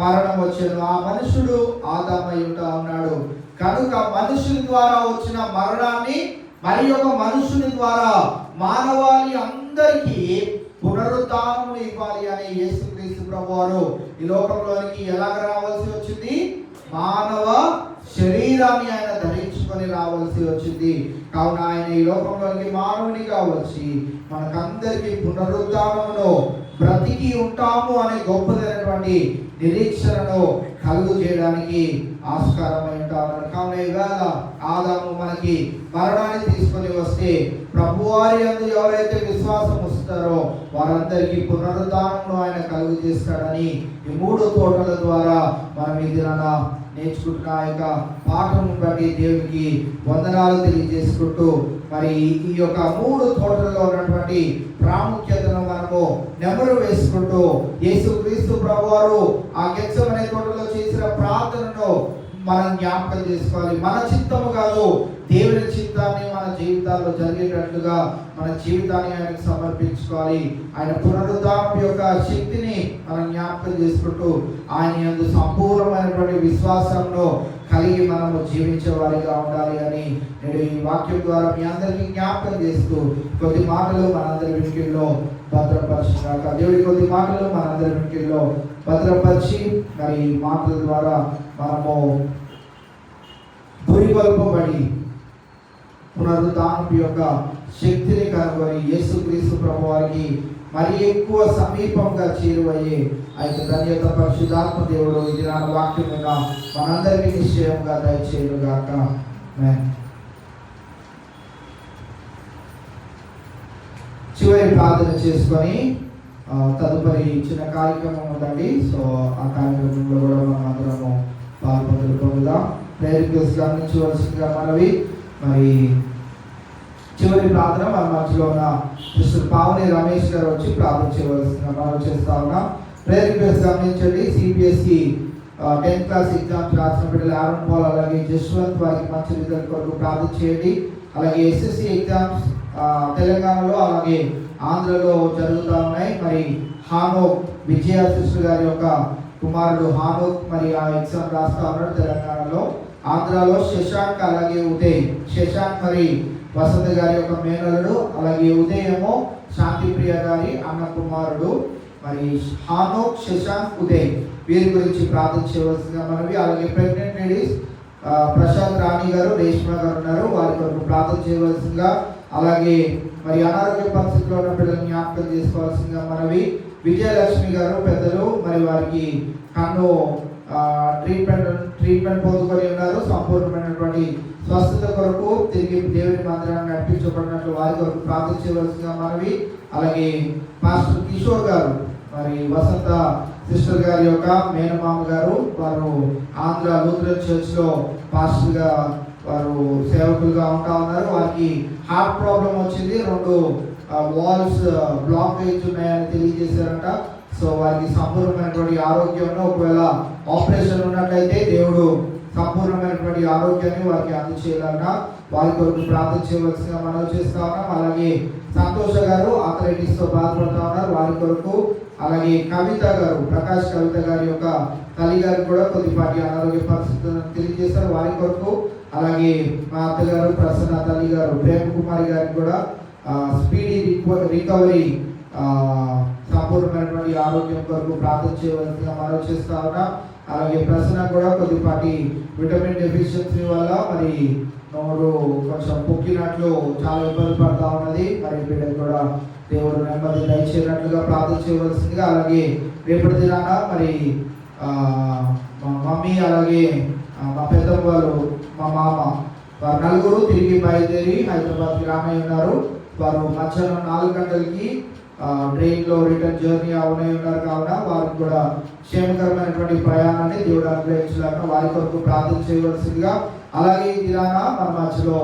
[SPEAKER 1] మరణం వచ్చెను, ఆ మనుషుడు ఆదామై ఉన్నాడు. కనుక మనుషుని ద్వారా వచ్చిన మరణాన్ని మరి ఒక మనుషుని ద్వారా మానవాళి అందరికీ పునరుద్ధానము ఇవ్వాలి అని యేసుక్రీస్తు ప్రభువారు ఈ లోకంలోనికి ఎలాగ రావాల్సి వచ్చింది? మానవ శరీరాన్ని ఆయన ధరించుకొని రావాల్సి వచ్చింది. కావున ఆయన ఈ లోకంలోనికి మానవునిగా వచ్చి మనకందరికీ పునరుద్ధానమును బ్రతికి ఉంటాము అనే గొప్పదైనటువంటి నిరీక్షణను కలుగు చేయడానికి ఆస్కారమై ఉంటారు. కావున ఇవాళ ఆదాము మనకి మరణాన్ని తీసుకొని వస్తే ప్రభువారి యందు ఎవరైతే విశ్వాసం వస్తారో వారందరికీ పునరుద్ధానమును ఆయన కలుగు చేస్తాడని ఈ 3 తోటల ద్వారా మనం ఈ దినాన నేర్చుకుంటున్న ఆ యొక్క పాఠం బట్టి దేవునికి వందనాలు తెలియజేసుకుంటూ మరి ఈ యొక్క 3 తోటలలో ఉన్నటువంటి ప్రాముఖ్యతను మనము నెమరు వేసుకుంటూ యేసుక్రీస్తు ప్రభువారు ఆ గెత్సెమనే తోటలో చేసిన ప్రార్థనను మనం జ్ఞాపకం చేసుకోవాలి. మన చిత్తము కాదు, దేవుని చిత్తాన్ని మన జీవితాల్లో జరిగేటట్లుగా మన జీవితాన్ని ఆయనకు సమర్పించుకోవాలి. ఆయన పునరుద్ధానం యొక్క శక్తిని మనం జ్ఞాపకం చేసుకుంటూ ఆయన యందు సంపూర్ణమైనటువంటి విశ్వాసంలో కలిగి మనము జీవించే వారిగా ఉండాలి అని నేను ఈ వాక్యం ద్వారా మీ అందరికీ జ్ఞాపకం చేస్తూ కొద్ది మాటలు మనందరి వినికిడిలో భద్రపరిచినాక దేవుడి కొద్ది మాటలు మనందరి వినికిడిలో భద్రపరిచి మరి మాటల ద్వారా మనము పురికొల్పబడి పునరుద్ధానం యొక్క శక్తిని కనుగొని యేసుక్రీస్తు ప్రభువారికి మరి ఎక్కువ సమీపంగా చేరువయ్యే అయితే ధన్యత పరిశుద్ధాత్మ దేవుడు ఇది నా వాక్యం మీద మనందరికీ నిశ్చయంగా దయచేయుగాక. చివరి ప్రార్థన చేసుకొని తదుపరి చిన్న కార్యక్రమం ఉందండి. సో ఆ కార్యక్రమంలో కూడా మనం అందరము పాల్పొందుదాం. ప్రేరికల్స్ గమనించవలసిందిగా మనవి. మరి చివరి ప్రార్థన మన మధ్యలో ఉన్న మిస్టర్ పావని రమేష్ గారు వచ్చి ప్రార్థన చేయవలసిందిగా మనం చేస్తా ఉన్నాం. ప్రేరికల్స్ గమనించండి. సిబిఎస్ఈ 10th క్లాస్ ఎగ్జామ్స్ రాసిన బిడ్డలు ఆరోన్ పాల్ అలాగే జస్వంత్ వారికి మంచి రిజల్ట్ కొరకు ప్రార్థన చేయండి. అలాగే SSC ఎగ్జామ్స్ తెలంగాణలో అలాగే ఆంధ్రలో జరుగుతూ ఉన్నాయి. మరి హానోక్ విజయ సిస్టర్ గారి యొక్క కుమారుడు హానోక్ మరి ఆ ఎగ్జామ్ రాస్తా ఉన్నాడు తెలంగాణలో. ఆంధ్రాలో శశాంక్ అలాగే ఉదయ్, శశాంక్ మరి వసంత గారి యొక్క మేనలుడు, అలాగే ఉదయ్ ఏమో శాంతిప్రియ గారి అన్న కుమారుడు. మరి హానోక్, శశాంక్, ఉదయ్ వీరి గురించి ప్రార్థన చేయవలసిందిగా మనవి. అలాగే ప్రెగ్నెంట్ లేడీస్ ప్రశాంత్ రాణి గారు, రేష్మ గారు ఉన్నారు, వారి కొరకు ప్రార్థన చేయవలసిందిగా. అలాగే మరి అనారోగ్య పరిస్థితిలో ఉన్న పిల్లల్ని జ్ఞాపకం చేసుకోవాల్సిందిగా మనవి. విజయలక్ష్మి గారు పెద్దలు, మరి వారికి కన్ను ట్రీట్మెంట్ పొందుకొని ఉన్నారు. సంపూర్ణమైనటువంటి స్వస్థత కొరకు తిరిగి దేవుని మందిరాన్ని నడిపించబడినట్లు వారి కొరకు ప్రార్థన చేయవలసిందిగా మనవి. అలాగే పాస్టర్ కిషోర్ గారు, మరి వసంత సిస్టర్ గారి యొక్క మేనమామ గారు, వారు ఆంధ్ర లూథరన్ చర్చ్లో పాస్టర్గా వారు సేవకులుగా ఉంటా ఉన్నారు. వారికి హార్ట్ ప్రాబ్లం వచ్చింది, 2 వాల్స్ బ్లాకేజ్ ఉన్నాయని తెలియజేశారంట. సో వారికి సంపూర్ణమైనటువంటి ఆరోగ్యంలో, ఒకవేళ ఆపరేషన్ ఉన్నట్లయితే దేవుడు సంపూర్ణమైనటువంటి ఆరోగ్యాన్ని వారికి అందచేయాలన్న వారి కొరకు ప్రార్థన చేయవలసిందిగా మనం చేస్తా ఉన్నాం. అలాగే సంతోష గారు ఆర్థరైటిస్తో బాధపడుతూ ఉన్నారు, వారి కొరకు. అలాగే కవిత గారు, ప్రకాష్ కవిత గారి యొక్క తల్లి గారికి కూడా కొద్దిపాటి అనారోగ్య పరిస్థితులను తెలియజేశారు, వారి కొరకు. అలాగే మా అత్తగారు ప్రసన్న తల్లి గారు ప్రేమ కుమారి గారికి కూడా స్పీడీ రికవరీ, సంపూర్ణమైనటువంటి ఆరోగ్యం కొరకు ప్రార్థన చేయవలసిందిగా మనం చేస్తా ఉన్నాం. అలాగే ప్రసన్న కూడా కొద్దిపాటి విటమిన్ డెఫిషియన్సీ వల్ల మరి నోరు కొంచెం పొక్కినట్లు చాలా ఇబ్బంది పడుతూ ఉన్నది. మరి బిడ్డకు కూడా దేవుడు నెమ్మది దయచేయనట్లుగా ప్రార్థన చేయవలసిందిగా. అలాగే రేపటి దినాన మరి మా మమ్మీ అలాగే మా పెద్దమ్మ వారు, మా మామ, వారు నలుగురు తిరిగి బయలుదేరి హైదరాబాద్కి రానై ఉన్నారు. వారు మధ్యాహ్నం 4 గంటలకి ట్రైన్లో రిటర్న్ జర్నీ అవునే ఉన్నారు. కావున వారికి కూడా క్షేమకరమైనటువంటి ప్రయాణాన్ని దేవుడు అనుగ్రహించలేక వారి కొరకు ప్రార్థన చేయవలసిందిగా. అలాగే ఈ దినాన మన మధ్యలో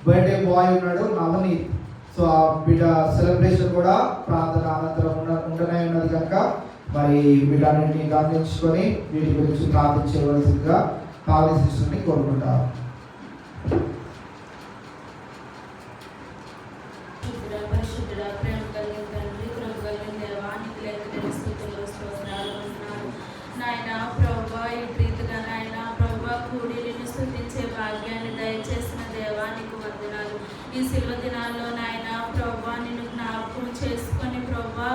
[SPEAKER 1] బర్త్డే బాయ్ ఉన్నాడు, నవనీత్. సో ఆ బిడ్డ సెలబ్రేషన్ కూడా ప్రార్థన అనంతరం ఉండనే ఉన్నది కనుక మరి వీటన్నింటినీ గమనించుకొని వీటి గురించి ప్రార్థన చేయవలసిందిగా కావలి సిస్టర్ని కోరుకుంటారు.
[SPEAKER 5] నాయన ప్రభా ఈ ప్రీతిగా నాయన ప్రభా కూడి నిన్ను స్తుతించే భాగ్యాన్ని దయచేసిన దేవానికి వందనాలు. ఈ శిల్వ దినాల్లో నాయన ప్రభా నిన్ను జ్ఞాపకం చేసుకొని ప్రభా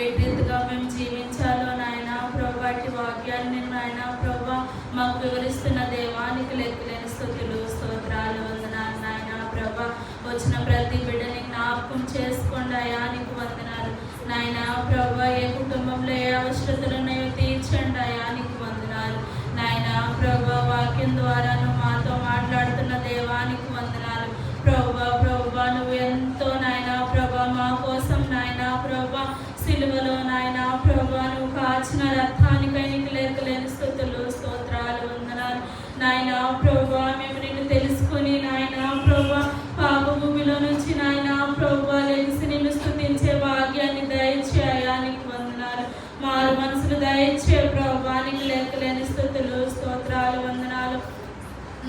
[SPEAKER 5] ఏ రీతిగా మేము జీవించాలో నాయన ప్రభా అట్టి వాక్యాన్ని నాయన ప్రభా మాకు వివరిస్తున్న దేవానికి లెక్కలేని స్తుతులు స్తోత్రాలు వందనాలు. నాయన ప్రభా వచ్చిన ప్రతి బిడ్డని జ్ఞాపకం చేసుకోండి అయానికి వందనాలు. నాయన ప్రభా ఏ కుటుంబంలో ఏ అవసరతలు ఉన్నాయో తీర్చండి అయానికి వందనాలు. నాయన ప్రభా వాక్యం ద్వారాను మాతో మాట్లాడుతున్న దేవానికి వందనాలు. ప్రభా నువ్వు ఎంతో నాయన ప్రభా మా కోసం నాయన ప్రభా సిలువలో నాయన ప్రభా నువ్వు కాచిన రక్తానికై నీకు లెక్కలేని స్తుతులు స్తోత్రాలు వందనాలు. నాయన ప్రభా మేము నిన్ను తెలుసుకుని నాయన ప్రభా పాప భూమిలో నుంచి నాయన ప్రభా లెగిసి నిన్ను స్తుతించే భాగ్యాన్ని దయచేయానికి వందనాలు. మారు మనసులు దయచే ప్రభానికి లెక్కలేని స్తుతులు స్తోత్రాలు వందనాలు.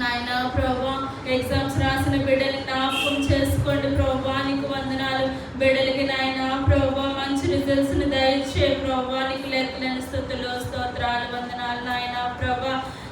[SPEAKER 5] నాయన ప్రభా ఎగ్జామ్స్ రాసిన బిడ్డని జ్ఞాపకం చేసుకోండి ప్రభానికి వందనాలు. బిడ్డలకి నాయన ప్రభా మంచి రిజల్ట్స్ని దయచే ప్రభానికి లెక్కలేని స్తుతులు స్తోత్రాలు వందనాలు.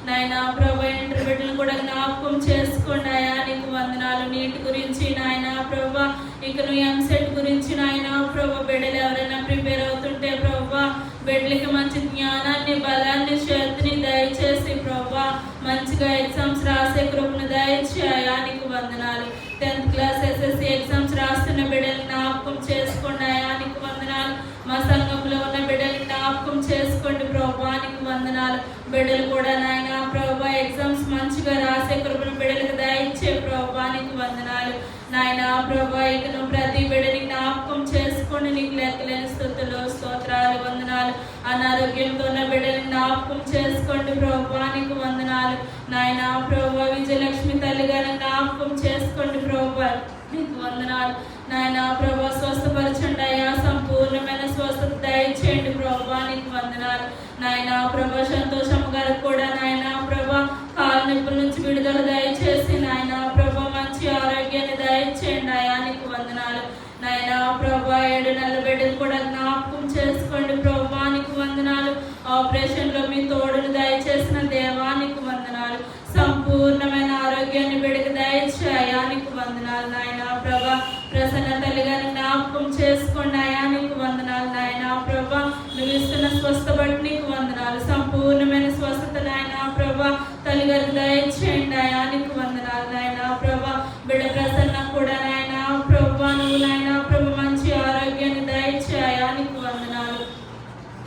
[SPEAKER 5] నాయన ప్రభా ఇంటర్ బిడ్డలు కూడా జ్ఞాపకం చేసుకోండి అయానికి వందనాలు. నీటి గురించి నాయన ప్రభా ఇక నువ్వు ఎంసెట్ గురించి నాయన ప్రభా బిడ్డలు ఎవరైనా ప్రిపేర్ అవుతుంటే ప్రభా బిడ్డలకి మంచి జ్ఞానాన్ని బలాన్ని శక్తిని దయచేసి ప్రభా మంచిగా ఎగ్జామ్స్ రాసే కృపను దయచే అయానికి వందనాలు. 10th క్లాస్ SSC ఎగ్జామ్స్ రాస్తున్న బిడ్డలు జ్ఞాపకం చేసుకోండి అయానికి వందనాలు. మా సంఘంలో ఉన్న బిడ్డలు జ్ఞాపకం చేసుకోండి ప్రభానికి వందనాలు. బిడ్డలు కూడా నాయన ప్రభా ఎగ్జామ్స్ మంచిగా రాసే కృపను బిడ్డలకు దయచే ప్రభానికి వందనాలు. నాయన ప్రభా ఇక నువ్వు ప్రతి బిడ్డని జ్ఞాపకం చేసుకోండి నీకు లెక్కలేని స్తుతులు స్తోత్రాలు వందనాలు. అనారోగ్యంతో ఉన్న బిడ్డని జ్ఞాపకం చేసుకోండి ప్రభానికి వందనాలు. నాయన ప్రభా విజయలక్ష్మి తల్లి గారిని జ్ఞాపకం చేసుకోండి ప్రభా నీకు వందనాలు. నాయన ప్రభా స్వస్థపరచండి అయ్యా, సంపూర్ణమైన స్వస్థత దయచేయండి ప్రభా నీకు వందనాలు. నాయన ప్రభా సంతోషం గారికి కూడా నొప్పుల నుంచి విడుదల దయచేసి నాయన ప్రభా మంచి ఆరోగ్యాన్ని దయచేయండి అయా నీకు వందనాలు నాయన ప్రభా 7 నెలల బిడ్డను కూడా జ్ఞాపకం చేసుకోండి ప్రభా నీకు వందనాలు ఆపరేషన్లో మీ తోడును దయచేసిన దేవానికి వందనాలు సంపూర్ణమైన ఆరోగ్యాన్ని బిడ్డకు దయచేయ నీకు వందనాలు నాయన ప్రభా ప్రసన్న తల్లి గారిని జ్ఞాపకం చేసుకోండి అయా నీకు వందనాలు నాయన ప్రభా నువ్వు ఇస్తున్న స్వస్థ బట్టి నీకు వందనాలు సంపూర్ణమైన స్వస్థత నాయన ప్రభా తల్లి గారికి దయచేయండి అయా నీకు వందనాలు నాయన ప్రభా బిడ్డ ప్రసన్న కూడా నాయన ప్రభా నువ్వు నాయన ప్రభా మంచి ఆరోగ్యాన్ని దయచేయ నీకు వందనాలు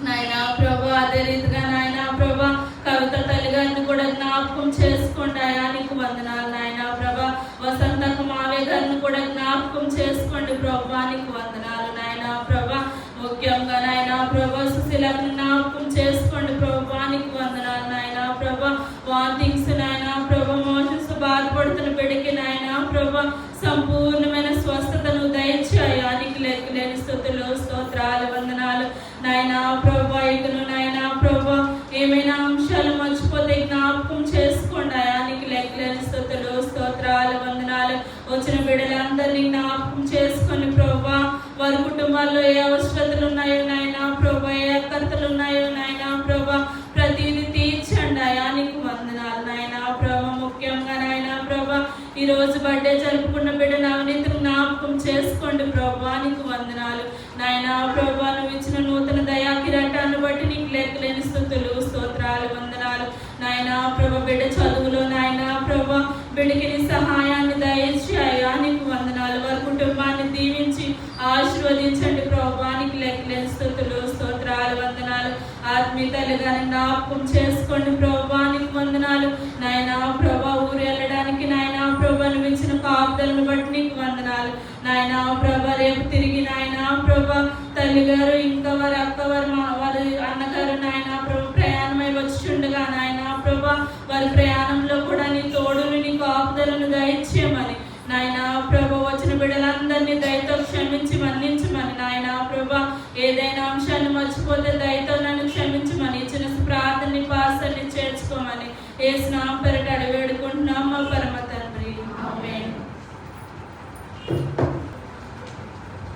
[SPEAKER 5] నాయన ప్రభా అదే రీతిగా నాయన ప్రభా కవిత తల్లి గారిని కూడా జ్ఞాపకం చేసుకోండి అయా నీకు వందనాలు నాయన ప్రభా వసంతకు మావే గారిని కూడా జ్ఞాపకం చేసుకోండి ప్రభా నీకు వందనాలు నాయన ప్రభా ముఖ్యంగా నాయన ప్రభా సుశీలకు జ్ఞాపకం చేసుకోండి ప్రభా నీకు వందనాలు నాయన ప్రభా వాంతింగ్స్ నాయన ప్రభా మోషన్స్ బాధపడుతున్న బిడ్డకి నాయన ప్రభా సంపూర్ణమైన స్వస్థతను దయచేయ నీకు లెక్కలేని స్తుతులు స్తోత్రాలు వందనాలు నాయన ప్రభా ఇకను నాయన ప్రభా ఏమైనా అంశాలు మర్చిపోతే జ్ఞాపకం చేసుకోండి అయా నీకు లెక్కలేని స్తుతులు స్తోత్రాలు వందనాలు వచ్చిన బిడ్డలందరినీ జ్ఞాపకం చేసుకొని ప్రభా వారి కుటుంబాల్లో ఏ అవసరతలు ఉన్నాయో నాయన ప్రభా ఏ అక్కర్తలు ఉన్నాయో నాయన ప్రభా ప్రతిదీ తీర్చండి అయా నీకు వందనాలు నాయన ప్రభా ముఖ్యంగా నాయన ప్రభా ఈ రోజు బర్త్డే జరుపుకున్న బిడ్డ నవనీతిని జ్ఞాపకం చేసుకోండి ప్రభా నీకు వందనాలు నాయన ప్రభా నువ్వు ఇచ్చిన నూతన దయా కిరీటాన్ని బట్టి నీకు లెక్కలేని స్తుతులు స్తోత్రాలు వందనాలు నాయన ప్రభా బిడ్డ చదువులో నాయన ప్రభా బిడ్డకి నీ సహాయాన్ని దయచేయ నీకు వందనాలు వారి కుటుంబాన్ని దీవించి ఆశీర్వదించండి ప్రభా నీకు లెక్కలేని స్తుతులు స్తోత్రాలు వందనాలు ఆత్మీయ తల్లిగాని జ్ఞాపకం చేసుకోండి ప్రభా నీకు వందనాలు నాయన ప్రభా ఊరు వెళ్ళడానికి నాయన ప్రభా నువ్వు ఇచ్చిన కాపుదలను బట్టి నీకు వందనాలు నాయన ప్రభా రేపు తిరిగి నాయన ప్రభా తల్లి గారు ఇంకా వారి అక్కవారు వారి అన్నగారు నాయన ప్రభా ప్రయాణమై వచ్చుండగా నాయన ప్రభా వారి ప్రయాణంలో కూడా నీ తోడుని నీ కాపుదలను దయచేయమని నాయన ప్రభా వచ్చిన బిడ్డలందరినీ దయతో క్షమించి మన్నించమని నాయన ప్రభా ఏదైనా అంశాన్ని మర్చిపోతే దయతో నన్ను క్షమించమని ఇచ్చిన ప్రార్థనని పాసల్ని చేర్చుకోమని యేసు నామమున పేరిట అడిగి వేడుకుంటున్నాం మా పరమ తండ్రి ఆమేన్.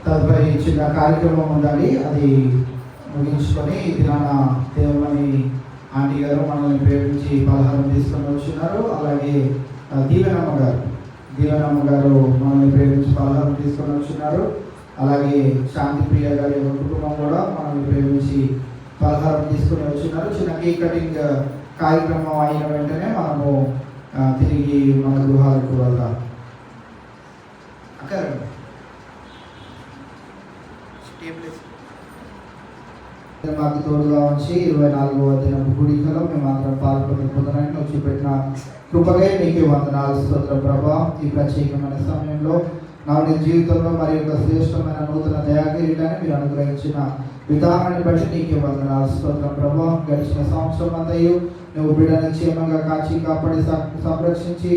[SPEAKER 1] తదుపరి చిన్న కార్యక్రమం ఉండాలి, అది ముగించుకొని దినాన దేవుని ఆంటీ గారు మనల్ని ప్రేమించి పలహారం తీసుకొని వచ్చినారు. అలాగే దీవెనమ్మ గారు మనల్ని ప్రేమించి పలహారం తీసుకొని వచ్చినారు. అలాగే శాంతి ప్రియ గారి కుటుంబం కూడా మనల్ని ప్రేమించి పలహారం తీసుకొని వచ్చినారు. చిన్న కేక్ కటింగ్ కార్యక్రమం అయిన వెంటనే మనము తిరిగి మన గృహాలకు వెళ్దాం. అక్కడ మాకు తోడుగా ఉంచి 24వ దినపు కూడికలో మేమందరం పాల్గొనడానికి వచ్చి పెట్టిన కృపగా మీకే వందనాలు స్తోత్రం ప్రభా. ఈ ప్రత్యేకమైన సమయంలో నా జీవితంలో మరి యొక్క శ్రేష్టమైన నూతన దయాకిరీటాన్ని మీరు అనుగ్రహించిన విధానాన్ని బట్టి నీకే వందనాలు స్తోత్రం ప్రభా. గడిచిన సంవత్సరం అంతయు నువ్వు బిడ్డని క్షేమంగా కాచి కాపాడి సంరక్షించి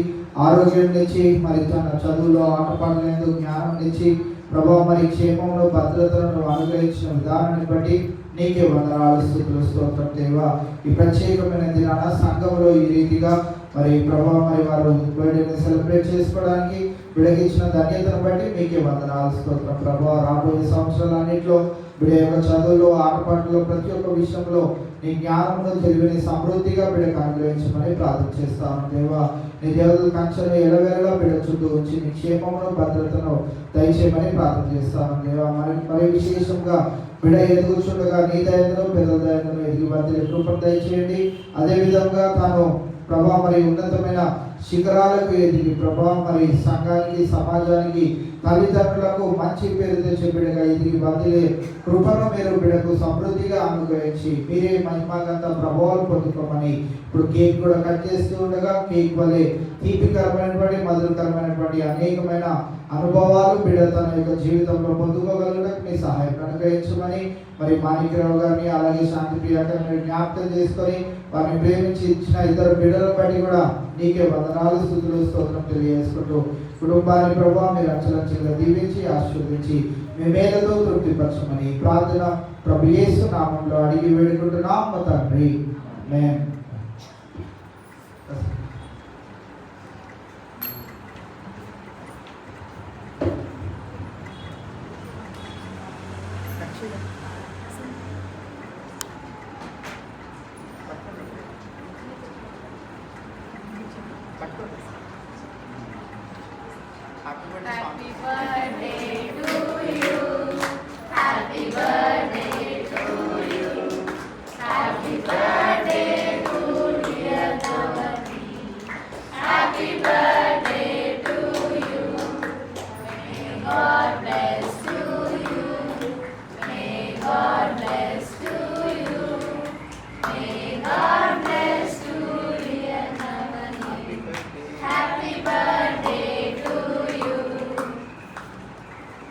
[SPEAKER 1] ఆరోగ్యం ఇచ్చి మరి తన చదువులో ఆటపాటలందు జ్ఞానం ఇచ్చి ప్రభా మరి క్షేమంలో భద్రతను అనుగ్రహించిన విధానాన్ని బట్టి నీకే వందనాలు స్తుతులు స్తోత్రం దేవా. ఈ ప్రత్యేకమైన దినాన సంఘంలో ఈ రీతిగా మరి ప్రభా మరి వారు బర్త్డేని సెలబ్రేట్ చేసుకోవడానికి విడగించిన ధన్యతను బట్టి మీకే వందనాలు స్తోత్రం ప్రభా. రాబోయే సంవత్సరాలన్నింటిలో బిడ్డ యొక్క చదువులో ఆటపాటలో ప్రతి ఒక్క విషయంలో నీ జ్ఞానమును తెలివిని సమృద్ధిగా బిడ్డకు అనుగ్రహించమని ప్రార్థన చేస్తాను దేవా. నీ దేవుల కంచెను ఎడవేళగా బిడ్డ చుట్టూ ఉంచి నీ క్షేమమును భద్రతను దయచేయమని ప్రార్థన చేస్తాను దేవా. మరి విశేషంగా బిడ్డ ఎదుగుచుండగా నీ దయను పిల్లల దయను ఎదిగి వర్ధిల్లే కృపను దయచేయండి. అదేవిధంగా తాను ప్రభా మరి ఉన్నతమైన శిఖరాలకు ఎదిగి ప్రభా మరి సంఘానికి సమాజానికి తల్లిదండ్రులకు మంచి పేరు తెచ్చే బిడ్డగా ఎదిగి వర్ధిల్లే కృపను మీరు బిడ్డకు సమృద్ధిగా అనుగ్రహించి మీరే మహిమగంత ప్రభావాలు పొందుకోమని ఇప్పుడు కేక్ కూడా కట్ చేస్తూ ఉండగా కేక్ వలె తీపికరమైనటువంటి మధురకరమైనటువంటి అనేకమైన అనుభవాలు బిడ్డ తన యొక్క జీవితంలో పొందుకోగలగడానికి మీ సహాయం అనుగ్రహించమని మరి మాణిక్యరావు గారిని అలాగే శాంతి ప్రియాకరణ జ్ఞాపకం చేసుకొని వారిని ప్రేమించి ఇచ్చిన ఇద్దరు బిడ్డలను బట్టి కూడా నీకే వందనాలు స్తుతులు స్తోత్రం తెలియజేసుకుంటూ కుటుంబాన్ని ప్రభావ మీరు అక్షరంగా దీవించి ఆశీర్వదించి మీ మేలతో తృప్తిపరచమని ప్రార్థన ప్రభు యేసు నామములో అడిగి వేడుకుంటున్నాం మా తండ్రి. ఆమేన్.